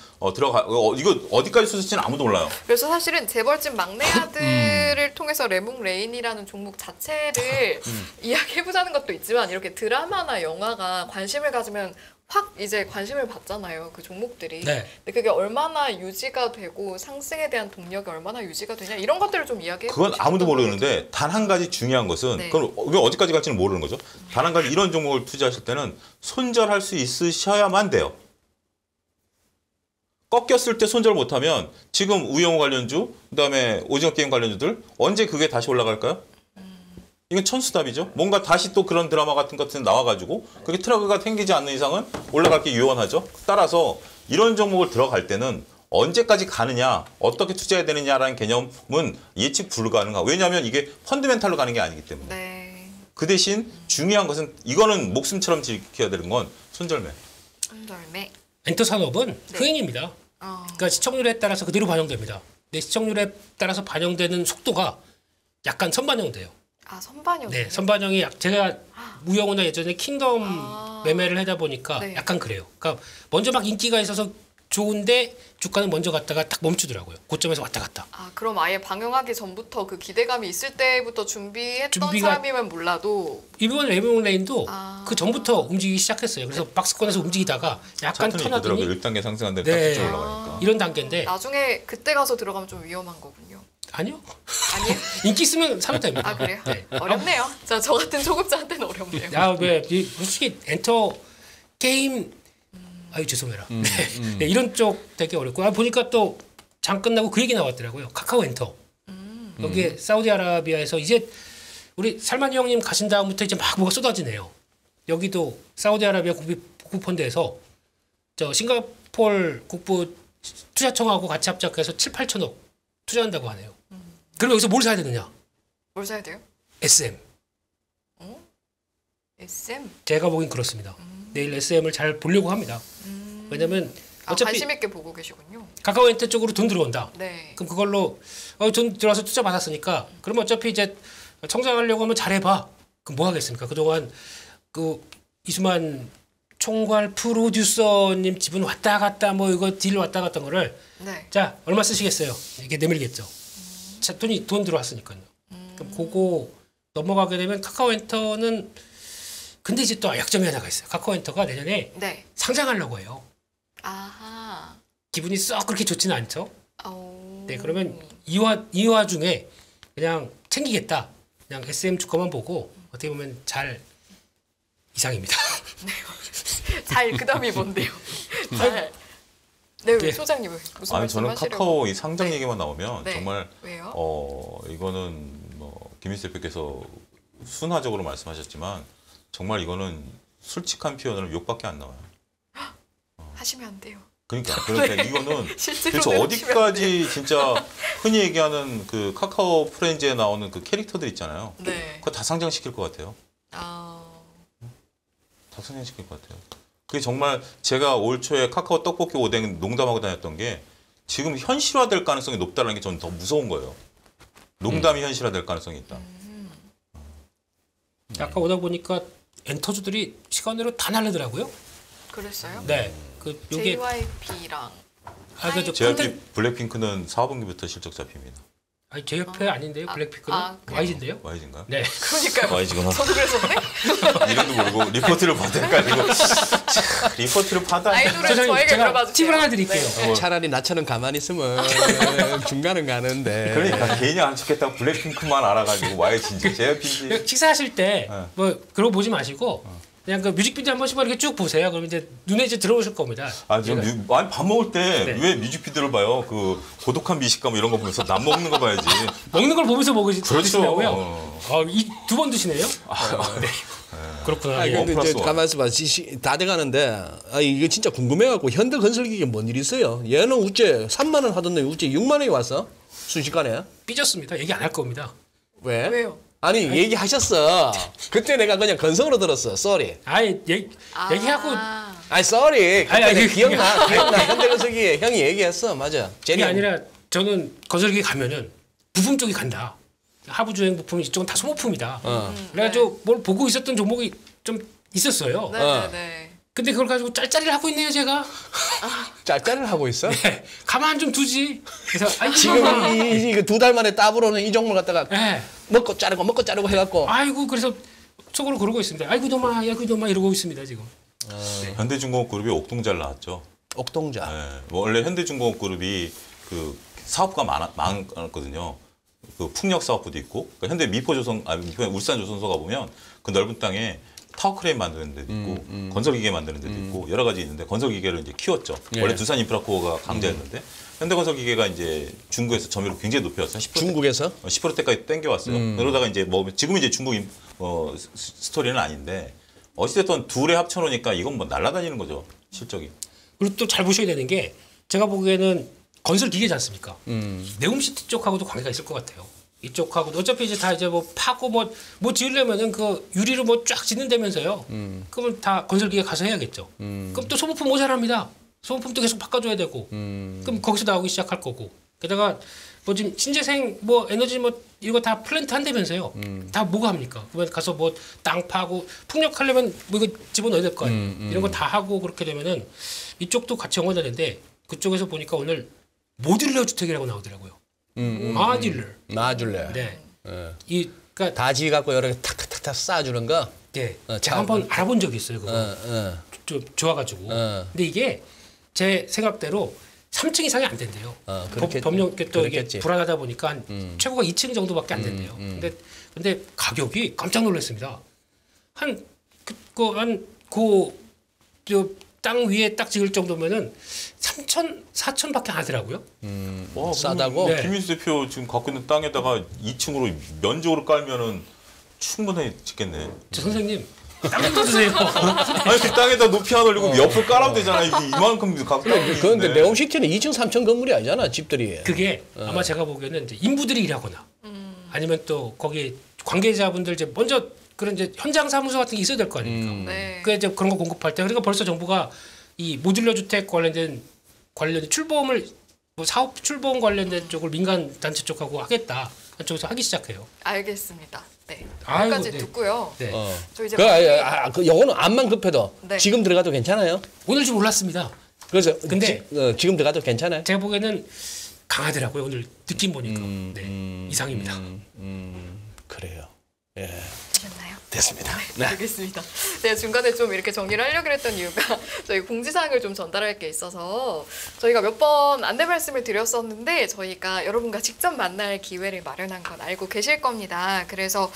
이거 어디까지 쏟을지는 아무도 몰라요. 그래서 사실은 재벌집 막내 아들을 통해서 레몽레인이라는 종목 자체를 이야기해보자는 것도 있지만 이렇게 드라마나 영화가 관심을 가지면 확 이제 관심을 받잖아요. 그 종목들이. 네. 근데 그게 얼마나 유지가 되고 상승에 대한 동력이 얼마나 유지가 되냐 이런 것들을 좀 이야기해 그건 아무도 모르는데 단 한 가지 중요한 것은 네. 그건 어디까지 갈지는 모르는 거죠. 단 한 가지 이런 종목을 투자하실 때는 손절할 수 있으셔야만 돼요. 꺾였을 때 손절 못하면 지금 우영우 관련주, 그다음에 오징어 게임 관련주들 언제 그게 다시 올라갈까요? 이건 천수답이죠. 뭔가 다시 또 그런 드라마 같은 것들 나와가지고 그게 트러그가 생기지 않는 이상은 올라갈 게 유연하죠. 따라서 이런 종목을 들어갈 때는 언제까지 가느냐, 어떻게 투자해야 되느냐라는 개념은 예측 불가능하고 왜냐하면 이게 펀드멘탈로 가는 게 아니기 때문에. 네. 그 대신 중요한 것은 이거는 목숨처럼 지켜야 되는 건 손절매. 손절매. 엔터 산업은 네. 흥행입니다. 그러니까 시청률에 따라서 그대로 반영됩니다. 근데 시청률에 따라서 반영되는 속도가 약간 선반영돼요. 아 선반영. 네, 선반영이 제가 우영우나 예전에 킹덤 매매를 하다 보니까 네. 약간 그래요. 그러니까 먼저 막 인기가 있어서 좋은데 주가는 먼저 갔다가 딱 멈추더라고요. 고점에서 왔다 갔다. 아 그럼 아예 방영하기 전부터 그 기대감이 있을 때부터 준비했던 준비가- 사람이면 몰라도 이번 레몬레인도 아. 그 전부터 움직이기 시작했어요. 그래서 박스권에서 움직이다가 약간 차트는 있더라고요. 턴하더니 1단계 상승한 데는 네. 딱 올라가니까. 이런 단계인데 나중에 그때 가서 들어가면 좀 위험한 거군요. 아니요. 아니에요? 인기 있으면 사도 됩니다. 아 그래요? 네. 어렵네요. 저 같은 초급자한테는 어렵네요. 솔직히 엔터 게임 아유 죄송해라. 네, 이런 쪽 되게 어렵고 보니까 또 장 끝나고 그 얘기 나왔더라고요. 카카오 엔터. 여기에 사우디아라비아에서 이제 우리 살만이 형님 가신 다음부터 이제 막 뭐가 쏟아지네요. 여기도 사우디아라비아 국부펀드에서 저 싱가포르 국부 투자청하고 같이 합작해서 7, 8천억 투자한다고 하네요. 그럼 여기서 뭘 사야 되느냐? 뭘 사야 돼요? SM. SM? 제가 보긴 그렇습니다. 내일 SM을 잘 보려고 합니다. 왜냐면 어차피 관심 있게 보고 계시군요. 카카오 엔터 쪽으로 돈 들어온다. 네. 그럼 그걸로 돈 들어와서 투자 받았으니까 그러면 어차피 이제 성장하려고 하면 잘해봐. 그럼 뭐 하겠습니까? 그동안 그 이수만 총괄 프로듀서님 집은 왔다 갔다 뭐 이거 딜 왔다 갔다 한 거를 네. 자 얼마 쓰시겠어요? 이게 내밀겠죠. 자, 돈 들어왔으니까요. 그럼 그거 넘어가게 되면 카카오 엔터는 근데 이제 또 약점이 하나가 있어요. 카카오 엔터가 내년에 네. 상장하려고 해요. 아하. 기분이 썩 그렇게 좋지는 않죠. 오. 네, 그러면 이 와중에 그냥 챙기겠다. 그냥 SM 주가만 보고 어떻게 보면 잘 이상입니다. 잘 그다음이 뭔데요? 잘. 네, 왜 네. 소장님은 무슨 아니 저는 말씀하시려고? 카카오 이 상장 네. 얘기만 나오면 네. 정말 왜요? 이거는 뭐 김일수 대표께서 순화적으로 말씀하셨지만 정말 이거는 솔직한 표현으로 욕밖에 안 나와요. 하시면 안 돼요. 그러니까 이거는 실제로 도대체 어디까지 진짜 흔히 얘기하는 그 카카오 프렌즈에 나오는 그 캐릭터들 있잖아요. 네. 그거 다 상장시킬 것 같아요. 아. 다 상장시킬 것 같아요. 그게 정말 제가 올 초에 카카오 떡볶이 오뎅 농담하고 다녔던 게 지금 현실화될 가능성이 높다는 게 저는 더 무서운 거예요. 농담이 현실화될 가능성이 있다. 아까 오다 보니까 엔터주들이 시간으로 다 날리더라고요. 그랬어요? 네, 그 요게 JYP랑 그저 JYP 블랙핑크는 4분기부터 실적 잡힙니다. 아니 제 옆에 아닌데요. 블랙핑크는 그래요? YG인데요. YG인가요? 네, 그러니까요. YG구나. 저도 그랬었네. 이름도 모르고 리포트를 봐도 헷갈리고 리포트를 받아. 아이돌은 소장님, 저에게 제가 물어봐 주세요. 팁을 하나 드릴게요. 네. 차라리 나처럼 가만히 있으면 중간은 가는데. 그러니까 괜히 안 좋겠다고 블랙핑크만 알아가지고 YG인지 JYP인지. 식사하실 때 네. 뭐 그러고 보지 마시고 그냥 그 뮤직비디오 한 번씩만 이렇게 쭉 보세요. 그럼 이제 눈에 이제 들어오실 겁니다. 아니 밥 먹을 때 네. 왜 뮤직비디오를 봐요? 그 고독한 미식가 뭐 이런 거 보면서 남 먹는 거 봐야지. 먹는 걸 보면서 그렇죠. 드시냐고요? 이 두 번 드시네요? 네. 그렇구나. 아, 예. 근데 플러스 이제 원. 가만히 있어봐. 다 돼가는데, 이거 진짜 궁금해갖고, 현대건설기계 뭔 일이 있어요? 얘는 우째 3만 원 하던 놈이 우째 6만 원이 왔어? 순식간에? 삐졌습니다. 얘기 안 할 겁니다. 왜? 왜요? 아니, 얘기하셨어. 그때 내가 그냥 건성으로 들었어. 쏘리. 아예 얘기하고 아니 쏘리. 아니, 아니, 기억나. 현대건설기에 형이 얘기했어. 맞아. 그게 제리 아니라 저는 건설기 가면은 부품 쪽이 간다. 하부 주행 부품이 이쪽은 다 소모품이다. 그래가지고 뭘 보고 있었던 종목이 좀 있었어요. 네네네. 근데 그걸 가지고 짤짤이를 하고 있네요, 제가. 짤짤을 하고 있어? 네, 가만 좀 두지. 그래서 아이, 지금 이거 2달 만에 따브로는 이 종목 갖다가 네. 먹고 자르고 해갖고. 아이고 그래서 속으로 그러고 있습니다. 아이고 너마 이러고 있습니다 지금. 현대중공업그룹이 옥동자를 나왔죠. 옥동자. 네. 원래 현대중공업그룹이 그 사업가 많았거든요. 그 풍력 사업부도 있고, 그러니까 현대 울산조선소가 보면 그 넓은 땅에 타워크레인 만드는 데도 있고, 건설기계 만드는 데도 있고 여러 가지 있는데 건설기계를 이제 키웠죠. 예. 원래 두산 인프라코어가 강자였는데 현대건설기계가 이제 중국에서 점유율을 굉장히 높여왔어요. 10%. 중국에서? 10%대까지 땡겨왔어요. 그러다가 이제 뭐 지금 이제 중국 스토리는 아닌데 어찌됐든 둘에 합쳐놓으니까 이건 뭐 날아다니는 거죠, 실적이. 그리고 또 잘 보셔야 되는 게 제가 보기에는 건설 기계지 않습니까? 네옴시티 쪽하고도 관계가 있을 것 같아요. 이쪽하고도 어차피 이제 다 이제 뭐 파고 뭐 지으려면은 그 유리로 뭐 쫙 짓는다면서요. 그러면 다 건설 기계 가서 해야겠죠. 그럼 또 소모품 모자랍니다. 소모품도 계속 바꿔줘야 되고. 그럼 거기서 나오기 시작할 거고. 게다가 뭐 지금 신재생 뭐 에너지 뭐 이거 다 플랜트 한다면서요. 다 뭐가 합니까? 그러면 가서 뭐 땅 파고 풍력하려면 뭐 이거 집어넣어야 될 거 아니에요. 이런 거 다 하고 그렇게 되면은 이쪽도 같이 연관되는데 그쪽에서 보니까 오늘 모듈러 주택이라고 나오더라고요. 마듈러. 놔줄래. 네. 예. 이 그러니까 다지 갖고 여러 개 탁탁탁 쌓아주는 거. 네. 어, 제가 한번 알아본 적이 있어요. 그거 어. 좀 좋아가지고. 어. 근데 이게 제 생각대로 3층 이상이 안 된대요. 법령 또 이게 그렇겠지. 불안하다 보니까 한 최고가 2층 정도밖에 안 된대요. 근데 가격이 깜짝 놀랐습니다. 땅 위에 딱 지을 정도면은 3천, 4천밖에 안 하더라고요. 와, 싸다고? 네. 김민수 대표 지금 갖고 있는 땅에다가 2층으로 면적으로 깔면은 충분히 짓겠네. 저 선생님 땅 좀 주세요. 아니 그 땅에다 높이 하나 올리고 옆을 깔아도 되잖아. 이게 이만큼 갖고 그런데 네옴시티는 2층, 3층 건물이 아니잖아, 집들이. 그게 아마 제가 보기에는 이제 인부들이 일하거나 아니면 또 거기 관계자분들 이제 먼저 그런 이제 현장 사무소 같은 게 있어야 될 거 아닙니까? 네. 그 이제 그런 거 공급할 때 그러니까 벌써 정부가 이 모듈러 주택 관련 출보험을 뭐 사업 출보험 관련된 쪽을 민간 단체 쪽하고 하겠다. 그쪽에서 하기 시작해요. 알겠습니다. 네. 아이고, 여기까지 네. 듣고요. 네. 저 이제 그 요거는 암만 급해도 네. 지금 들어가도 괜찮아요? 오늘 좀 올랐습니다. 그래서 근데 지금 들어가도 괜찮아요? 제가 보기에는 강하더라고요. 오늘 느낌 보니까. 네. 이상입니다. 그래요. 예. 되셨나요? 됐습니다. 네, 알겠습니다. 제가 중간에 좀 이렇게 정리를 하려고 했던 이유가 저희 공지사항을 좀 전달할 게 있어서 저희가 몇 번 안내 말씀을 드렸었는데 저희가 여러분과 직접 만날 기회를 마련한 건 알고 계실 겁니다. 그래서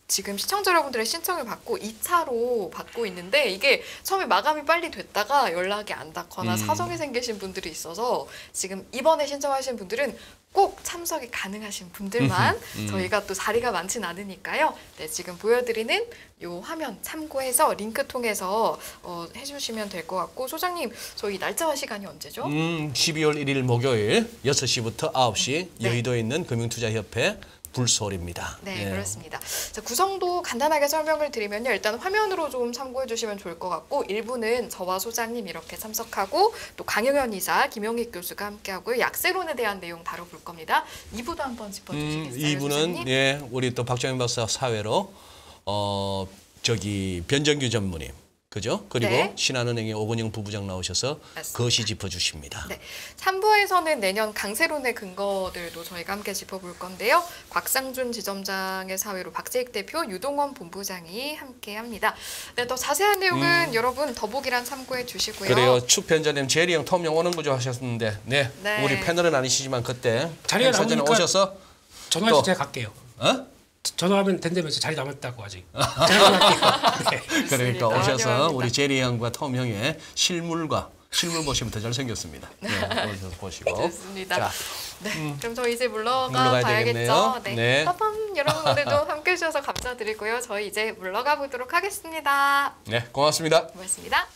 지금 시청자 여러분들의 신청을 받고 2차로 받고 있는데 이게 처음에 마감이 빨리 됐다가 연락이 안 닿거나 사정이 생기신 분들이 있어서 지금 이번에 신청하신 분들은 꼭 참석이 가능하신 분들만 저희가 또 자리가 많진 않으니까요. 네, 지금 보여드리는 요 화면 참고해서 링크 통해서 해주시면 될 것 같고 소장님 저희 날짜와 시간이 언제죠? 12월 1일 목요일 6시부터 9시 네. 여의도에 있는 금융투자협회 불소리입니다. 네, 예. 그렇습니다. 자, 구성도 간단하게 설명을 드리면요. 일단 화면으로 좀 참고해 주시면 좋을 것 같고 1부는 저와 소장님 이렇게 참석하고 또 강영현 이사, 김용익 교수가 함께하고요. 약세론에 대한 내용 다뤄볼 겁니다. 2부도 한번 짚어주시겠어요, 2부는 소장님? 예, 우리 또 박정현 박사 사회로 변정규 전무님 그죠? 그리고 네. 신한은행의 오건영 부부장 나오셔서 맞습니다. 거시 짚어주십니다. 네, 3부에서는 내년 강세론의 근거들도 저희가 함께 짚어볼 건데요. 곽상준 지점장의 사회로 박재익 대표, 유동원 본부장이 함께합니다. 네, 더 자세한 내용은 여러분 더보기란 참고해 주시고요. 그래요. 축 변자님 제리 형 톰 형 오는 거죠 하셨는데 네. 네. 우리 패널은 아니시지만 그때 자리가 행사 전에 남으니까 오셔서 전화해서 또. 제가 갈게요. 어? 전화하면 된다면서 자리 남았다고 아직. 제가 갈게요. 네. 그러니까 좋습니다. 오셔서 환영합니다. 우리 제리 형과 톰 형의 실물 보시면 더 잘생겼습니다. 네, 오셔서 보시고. 좋습니다. 자, 네, 그럼 저 이제 물러가 물러가야 봐야겠죠. 되겠네요. 네. 네. 빠밤 여러분 오늘도 함께 해주셔서 감사드리고요. 저희 이제 물러가 보도록 하겠습니다. 네, 고맙습니다. 고맙습니다.